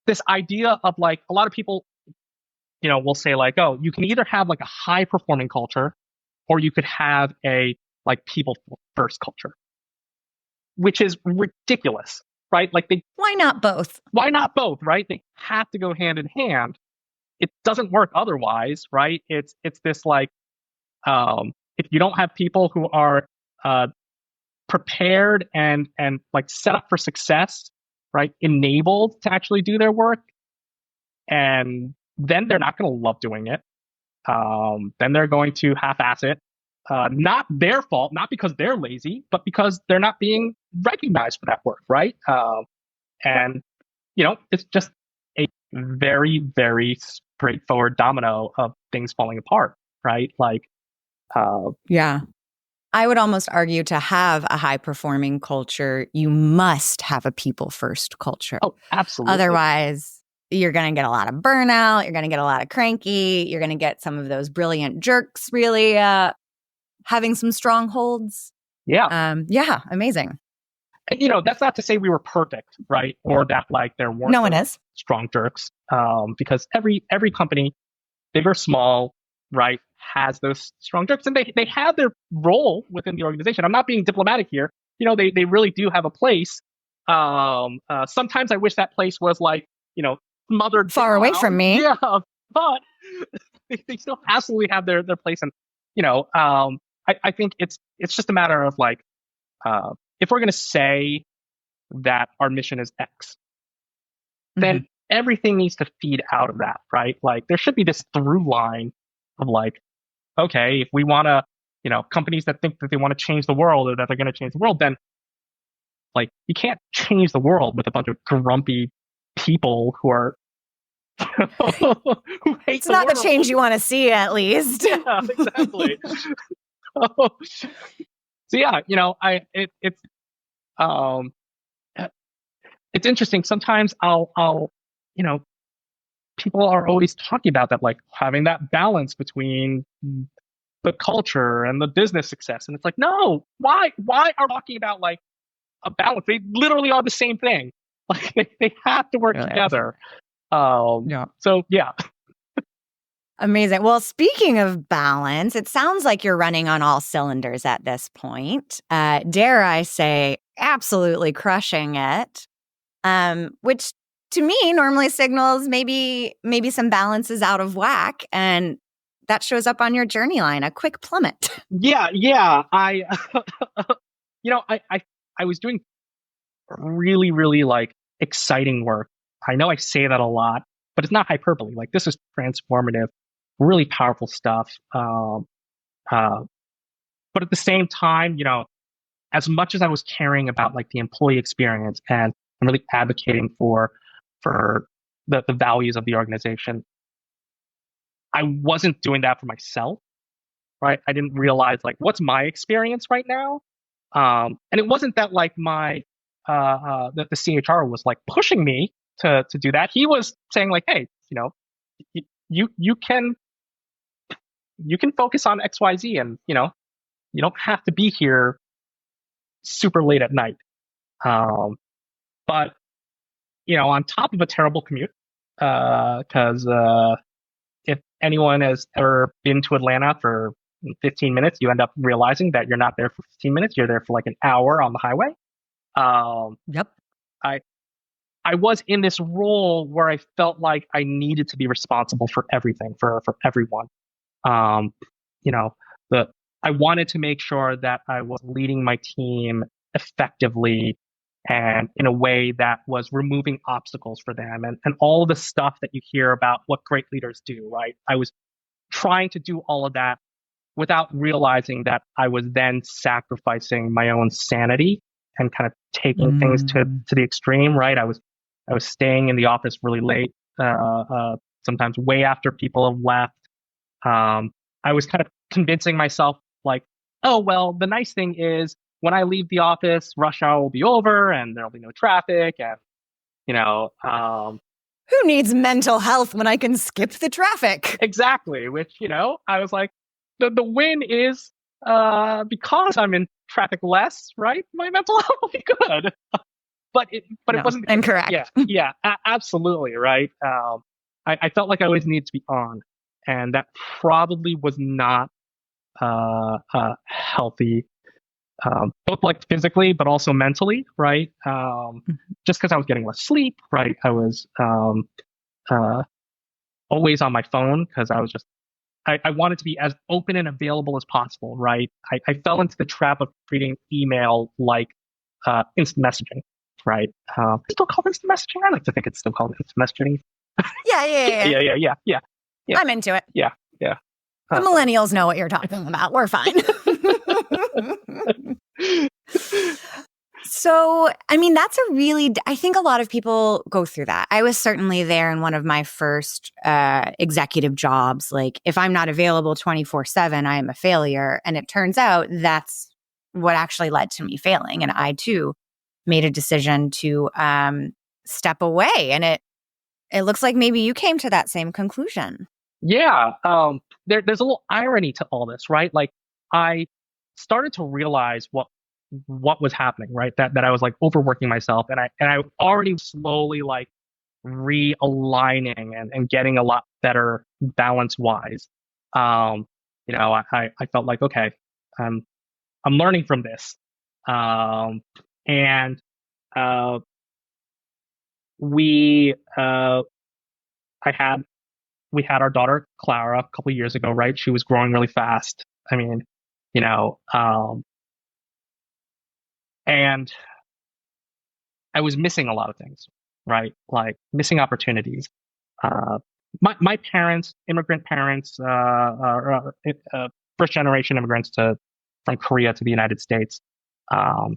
this idea of like a lot of people, will say like, oh, you can either have like a high performing culture or you could have a like people first culture, which is ridiculous, right? Like why not both? Why not both, right? They have to go hand in hand. It doesn't work otherwise, right? It's this like if you don't have people who are prepared and like set up for success, right, enabled to actually do their work, and then they're not going to love doing it. Then they're going to half-ass it. Not their fault, not because they're lazy, but because they're not being recognized for that work, right? And it's just a very, very straightforward domino of things falling apart, right? Like, yeah. I would almost argue to have a high performing culture, you must have a people first culture. Oh, absolutely. Otherwise, you're going to get a lot of burnout. You're going to get a lot of cranky. You're going to get some of those brilliant jerks really having some strongholds. Yeah. Yeah. Amazing. And, that's not to say we were perfect, right? Or that like there weren't no one is strong jerks. Because every company, big or small, right, has those strong jerks, and they have their role within the organization. I'm not being diplomatic here. They really do have a place. Sometimes I wish that place was like, smothered far down. away from me. Yeah, but they still absolutely have their place. And I think it's just a matter of like if we're going to say that our mission is X, then everything needs to feed out of that, right? Like there should be this through line of like, okay, if we want to, companies that think that they want to change the world or that they're going to change the world, then like you can't change the world with a bunch of grumpy people who are who hate it's not world. The change you want to see, at least. Yeah, exactly. So yeah, it's interesting. Sometimes I'll people are always talking about that, like having that balance between the culture and the business success. And it's like, no, why are we talking about like a balance? They literally are the same thing. Like they have to work together. Yeah. So yeah. Amazing. Well, speaking of balance, it sounds like you're running on all cylinders at this point. Dare I say, absolutely crushing it. Which to me normally signals maybe some balance is out of whack, and that shows up on your journey line, a quick plummet. Yeah. I I was doing really, really like exciting work. I know I say that a lot, but it's not hyperbole. Like this is transformative, really powerful stuff. But at the same time, as much as I was caring about like the employee experience and really advocating for the values of the organization, I wasn't doing that for myself, right? I didn't realize like what's my experience right now. And it wasn't that like that the CHR was like pushing me to do that. He was saying like, hey, you can focus on XYZ, and you don't have to be here super late at night. But on top of a terrible commute, because if anyone has ever been to Atlanta for 15 minutes, you end up realizing that you're not there for 15 minutes. You're there for like an hour on the highway. Yep. I was in this role where I felt like I needed to be responsible for everything, for everyone. Um, you know, the I wanted to make sure that I was leading my team effectively and in a way that was removing obstacles for them and all the stuff that you hear about what great leaders do, right? I was trying to do all of that without realizing that I was then sacrificing my own sanity and kind of taking things to the extreme, right? I was staying in the office really late, sometimes way after people have left. I was kind of convincing myself, like, oh, well, the nice thing is when I leave the office, rush hour will be over and there'll be no traffic. And, you know, Who needs mental health when I can skip the traffic? exactly, which, I was like, the win is because I'm in traffic less, right? My mental health will be good. But it wasn't incorrect. Yeah, absolutely, right. I felt like I always needed to be on, and that probably was not healthy, both like physically but also mentally, right? Just because I was getting less sleep, right? I was uh, always on my phone because I wanted to be as open and available as possible, right? I fell into the trap of treating email like instant messaging, right? It's still called instant messaging. I like to think it's still called instant messaging. Yeah. Yeah. I'm into it. Yeah. The millennials know what you're talking about. We're fine. So, I mean, I think a lot of people go through that. I was certainly there in one of my first executive jobs. Like, if I'm not available 24/7, I am a failure. And it turns out that's what actually led to me failing. And I too made a decision to step away. And it looks like maybe you came to that same conclusion. Yeah. There's a little irony to all this, right? Like, I started to realize what was happening, right? That I was like overworking myself, and I already slowly like realigning and getting a lot better balance wise. I felt like, okay, I'm learning from this, and uh, we I had we had our daughter Clara a couple of years ago, right? She was growing really fast. I mean, you know, and I was missing a lot of things, right? Like missing opportunities. Uh, my parents, immigrant parents, first generation immigrants from Korea to the United States. Um,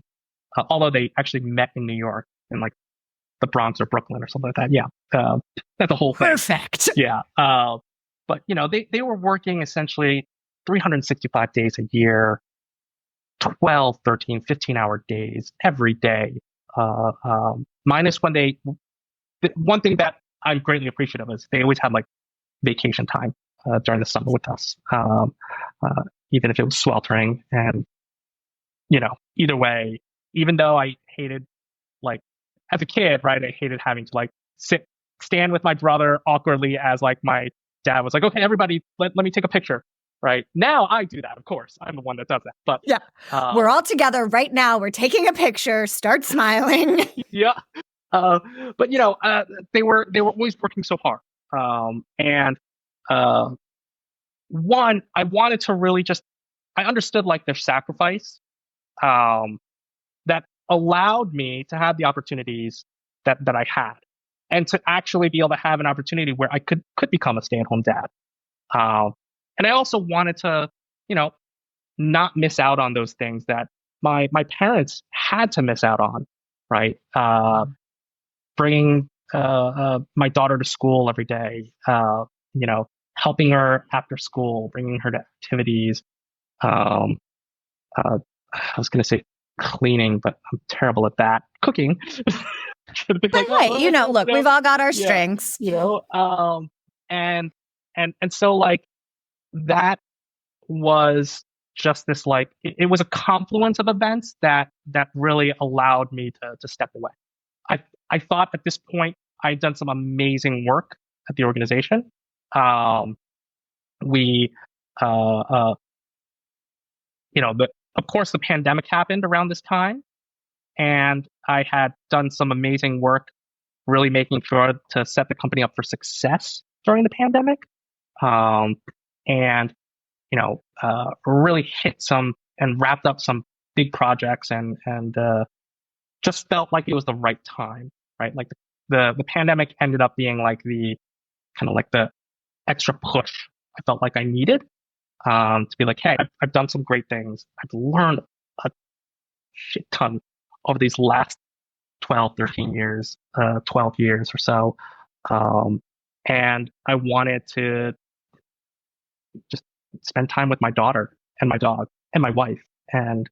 Although they actually met in New York, in like the Bronx or Brooklyn or something like that. Yeah, that's a whole thing. Perfect. Yeah, but they were working essentially 365 days a year, 12, 13, 15-hour days every day. Minus when one thing that I'm greatly appreciative of is they always had like vacation time during the summer with us, even if it was sweltering. And either way, even though I hated, like, as a kid, right, I hated having to like stand with my brother awkwardly as like my dad was like, okay, everybody, let me take a picture. Right now, I do that. Of course, I'm the one that does that. But yeah, we're all together right now. We're taking a picture. Start smiling. Yeah, but they were always working so hard. And one, I wanted to really I understood like their sacrifice, that allowed me to have the opportunities that I had, and to actually be able to have an opportunity where I could become a stay-at-home dad. And I also wanted to, not miss out on those things that my parents had to miss out on, right? Bringing my daughter to school every day, helping her after school, bringing her to activities. I was going to say cleaning, but I'm terrible at that. Cooking. Look, we've all got our strengths. And so like that was just this like it was a confluence of events that really allowed me to step away. I thought at this point I'd done some amazing work at the organization. We of course the pandemic happened around this time, and I had done some amazing work really making sure to set the company up for success during the pandemic. And really hit some and wrapped up some big projects and just felt like it was the right time, right? Like the pandemic ended up being like the kind of like the extra push I felt like I needed to be like, hey, I've done some great things. I've learned a shit ton over these last 12, 13 years, 12 years or so. Um, and I wanted to just spend time with my daughter and my dog and my wife. And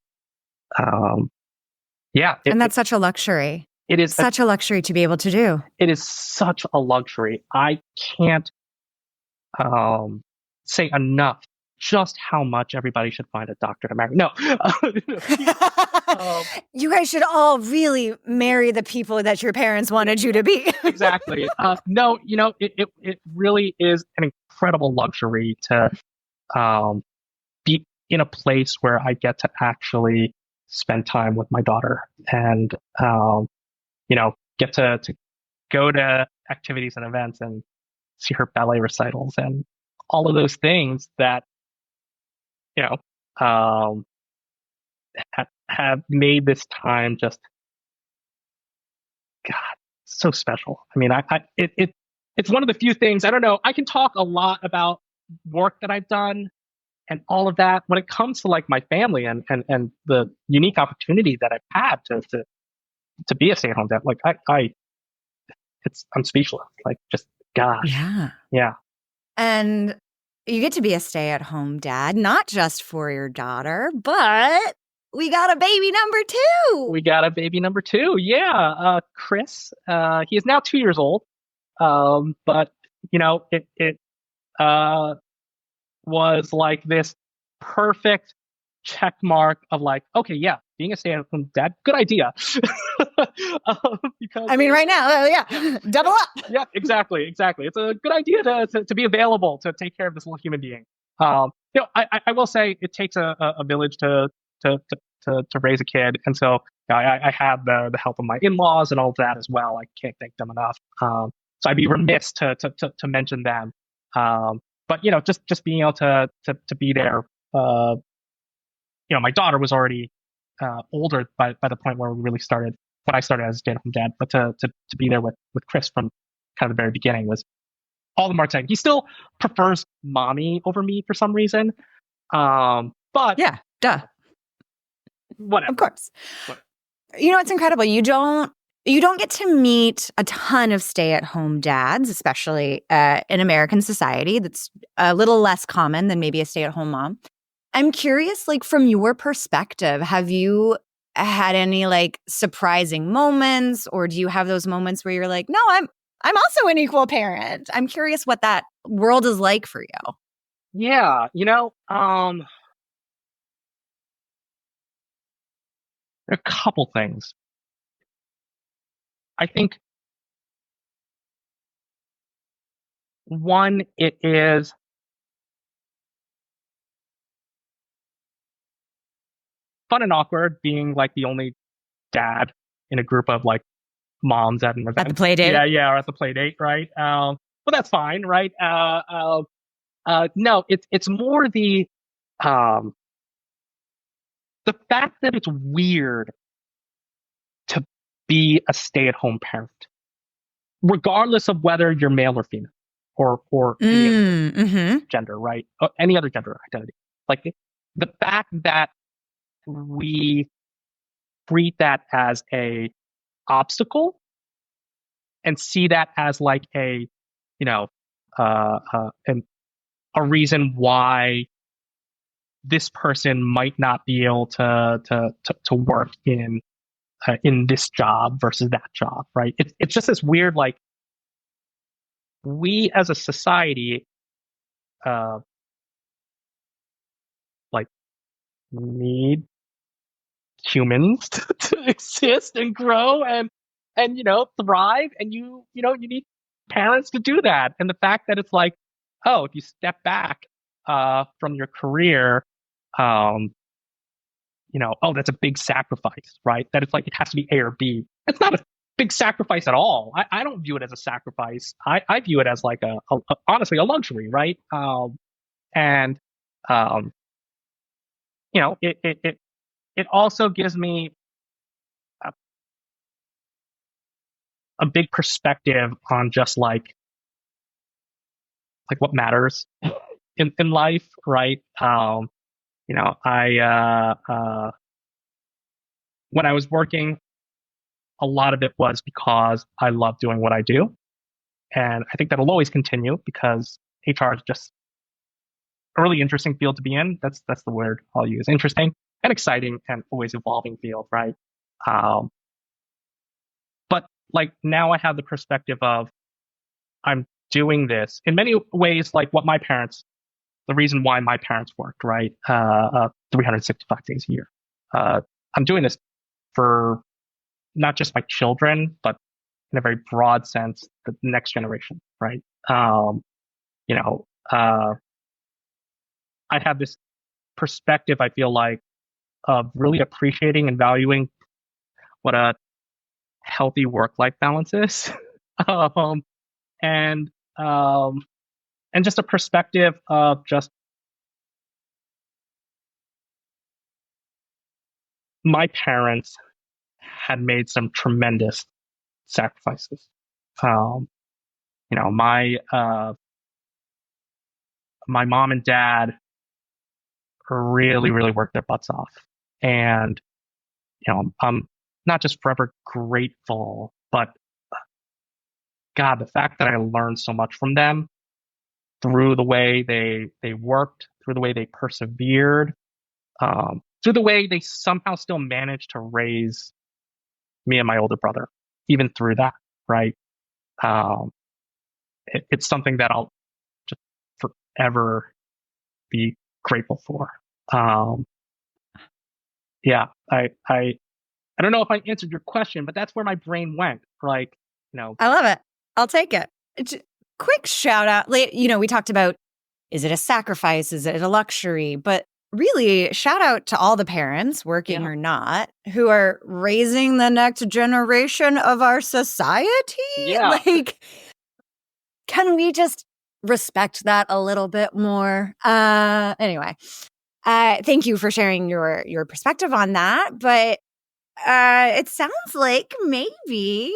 um, yeah, And that's such a luxury. it is Such a luxury to be able to do. it is such a luxury. I can't say enough just how much everybody should find a doctor to marry. No, you guys should all really marry the people that your parents wanted you to be. Exactly. No, it really is an incredible luxury to be in a place where I get to actually spend time with my daughter and get to go to activities and events and see her ballet recitals and all of those things that um, have made this time just God so special. I mean, it's one of the few things. I don't know. I can talk a lot about work that I've done and all of that when it comes to like my family and the unique opportunity that I've had to be a stay-at-home dad. Like I'm speechless. Like just gosh. Yeah. And you get to be a stay-at-home dad, not just for your daughter, but we got a baby number 2. We got a baby number 2. Yeah. Chris, he is now 2 years old. But it was like this perfect check mark of like, okay, yeah, being a stay-at-home dad, good idea. Because I mean, right now, yeah, double up. Yeah, exactly. It's a good idea to be available to take care of this little human being. I will say it takes a village to raise a kid, and so I had the help of my in-laws and all of that as well. I can't thank them enough. So I'd be remiss to mention them. But just being able to be there. My daughter was already older by the point where we really started when I started as a stay-at-home dad. But to be there with Chris from kind of the very beginning was all the more exciting. He still prefers mommy over me for some reason. But yeah, duh. Whatever. Of course. Whatever. It's incredible. You don't get to meet a ton of stay-at-home dads, especially in American society. That's a little less common than maybe a stay-at-home mom. I'm curious, like from your perspective, have you had any like surprising moments, or do you have those moments where you're like, no, I'm also an equal parent? I'm curious what that world is like for you. Yeah, there are a couple things. I think one, it is fun and awkward being like the only dad in a group of like moms at an event. At the play date? Yeah, or at the play date, right? But that's fine, right? No, it's more the fact that it's weird to be a stay-at-home parent, regardless of whether you're male or female, or any other gender, right? Or any other gender identity. Like the fact that we treat that as a obstacle and see that as like a reason why this person might not be able to work in this job versus that job, right? It's just this weird, like, we as a society like need humans to exist and grow and thrive, and you need parents to do that. And the fact that it's like, oh, if you step back from your career, oh, that's a big sacrifice, right? That it's like it has to be A or B. It's not big sacrifice at all. I don't view it as a sacrifice. I view it as like honestly a luxury, right? And um, it also gives me a, a big perspective on just like what matters in life, right? I when I was working, a lot of it was because I love doing what I do, and I think that'll always continue because HR is just a really interesting field to be in. That's the word I'll use. Interesting and exciting and always evolving field, right? Um, but like now I have the perspective of I'm doing this in many ways, like what my parents, the reason why my parents worked, right? 365 days a year. I'm doing this for not just my children, but in a very broad sense, the next generation, right? You know, I have this perspective, I feel like, of really appreciating and valuing what a healthy work-life balance is. um, and um, and just a perspective of just my parents had made some tremendous sacrifices. Um, my mom and dad really, really worked their butts off, and I'm not just forever grateful, but God, the fact that I learned so much from them through the way they worked, through the way they persevered, through the way they somehow still managed to raise me and my older brother, even through that, right? Um, it's something that I'll just forever be grateful for. Um, yeah, I don't know if I answered your question, but that's where my brain went. Like, I love it. I'll take it. Quick shout out. We talked about, is it a sacrifice? Is it a luxury? But really, shout out to all the parents, working or not, who are raising the next generation of our society. Yeah. Like, can we just respect that a little bit more? Anyway, thank you for sharing your perspective on that. But it sounds like maybe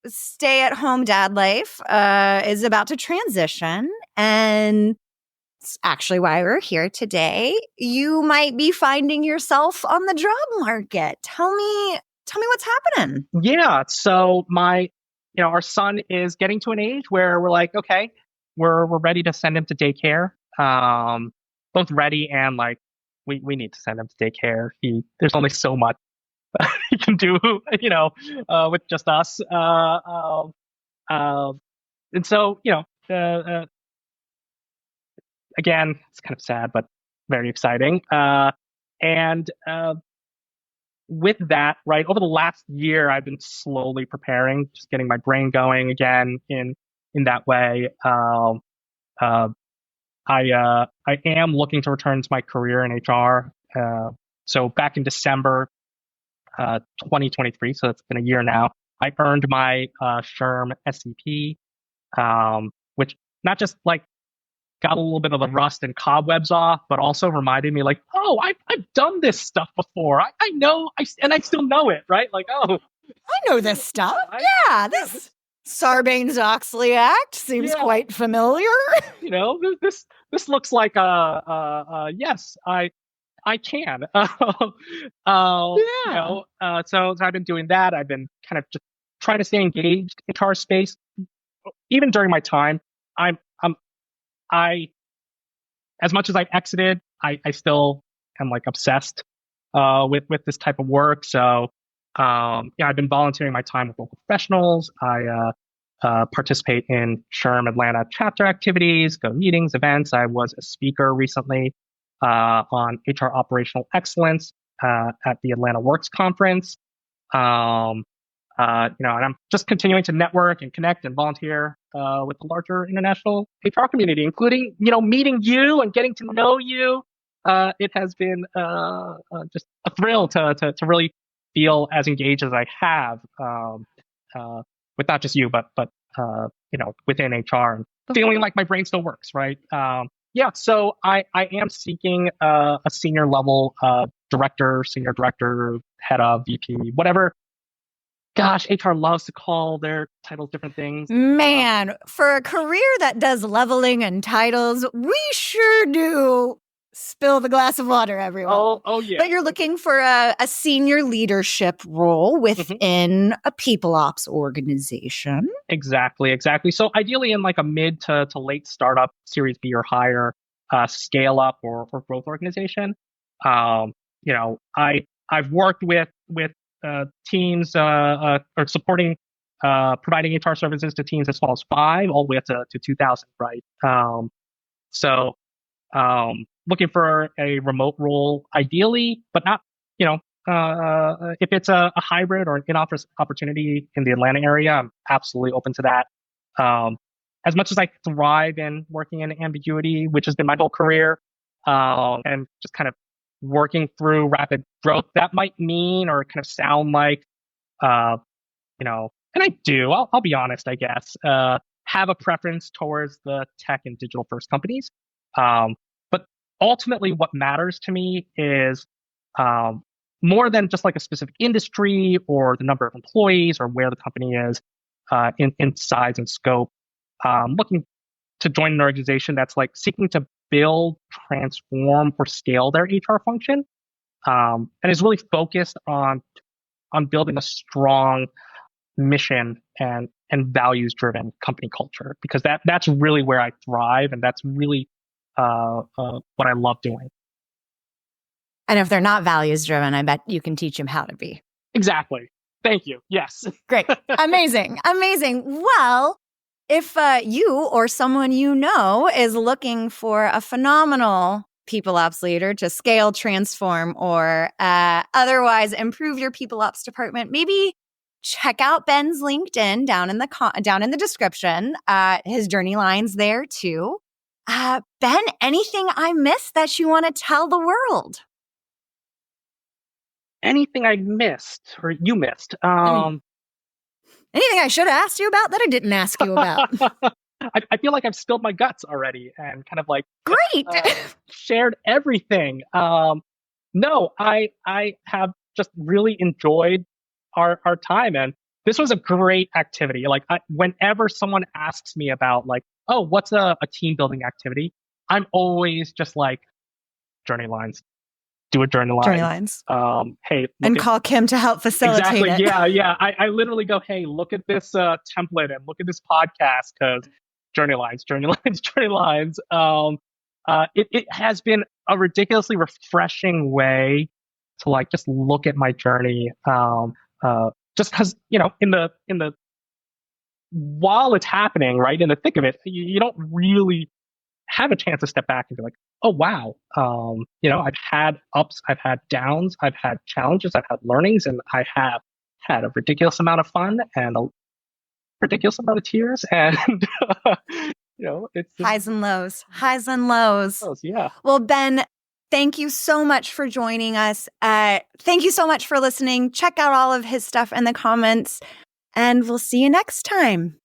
stay-at-home dad life is about to transition, and it's actually why we're here today. You might be finding yourself on the job market. Tell me what's happening. Yeah. So our son is getting to an age where we're like, okay, we're ready to send him to daycare. Both ready and like we need to send him to daycare. There's only so much he can do, with just us. And so, again, it's kind of sad, but very exciting. And with that, right, over the last year, I've been slowly preparing, just getting my brain going again in that way. Uh, I am looking to return to my career in HR. So back in December 2023, so it's been a year now, I earned my SHRM SCP, which not just like got a little bit of the rust and cobwebs off, but also reminded me like, oh, I've done this stuff before. I know, and I still know it, right? Like, oh, I know this stuff. This Sarbanes-Oxley Act seems quite familiar. This looks like yes, I can. So I've been doing that. I've been kind of just trying to stay engaged in car space, even during my time. I, as much as I've exited, I still am like obsessed with this type of work. So I've been volunteering my time with local professionals. I participate in SHRM Atlanta chapter activities, go to meetings, events. I was a speaker recently on HR operational excellence at the Atlanta Works Conference. And I'm just continuing to network and connect and volunteer with the larger international HR community, including, meeting you and getting to know you. It has been just a thrill to really feel as engaged as I have. with not just you, but within HR, and feeling like my brain still works, right? Yeah, so I am seeking a senior level director, senior director, head of, VP, whatever. Gosh, HR loves to call their titles different things. Man, for a career that does leveling and titles, we sure do spill the glass of water, everyone. Oh yeah. But you're looking for a senior leadership role within a people ops organization. Exactly. So ideally in like a mid to late startup, Series B or higher, scale up or growth organization. I've worked with teams or supporting providing HR services to teams as small as 5 all the way up to 2,000, right? So looking for a remote role ideally, but not, if it's a hybrid or an in-office opportunity in the Atlanta area, I'm absolutely open to that. As much as I thrive in working in ambiguity, which has been my whole career, and just kind of working through rapid growth, that might mean or kind of sound like, and I do, I'll be honest, I guess, have a preference towards the tech and digital first companies. But ultimately, what matters to me is more than just like a specific industry or the number of employees or where the company is in size and scope. Looking to join an organization that's like seeking to build, transform, or scale their HR function, and is really focused on building a strong mission and values driven company culture, because that's really where I thrive, and that's really what I love doing. And if they're not values driven, I bet you can teach them how to be. Exactly. Thank you. Yes. Great. Amazing. Well, if you or someone you know is looking for a phenomenal people ops leader to scale, transform, or otherwise improve your people ops department, maybe check out Ben's LinkedIn down in the description. His journey line's there too. Ben, anything I missed that you want to tell the world? Anything I missed or you missed? Anything I should have asked you about that I didn't ask you about? I feel like I've spilled my guts already and kind of like Great. Shared everything. No, I have just really enjoyed our time, and this was a great activity. Like whenever someone asks me about like, oh, what's a team building activity, I'm always just like, journey lines. Do a journey line. Journey lines. Hey, and call Kim to help facilitate exactly. it. Yeah. I literally go, hey, look at this template and look at this podcast, because journey lines. It has been a ridiculously refreshing way to like just look at my journey. Just because in the while it's happening, right in the thick of it, you don't really have a chance to step back and be like, oh wow, I've had ups, I've had downs, I've had challenges, I've had learnings, and I have had a ridiculous amount of fun and a ridiculous amount of tears, and it's highs and lows. Yeah. Well, Ben, thank you so much for joining us. Thank you so much for listening. Check out all of his stuff in the comments, and we'll see you next time.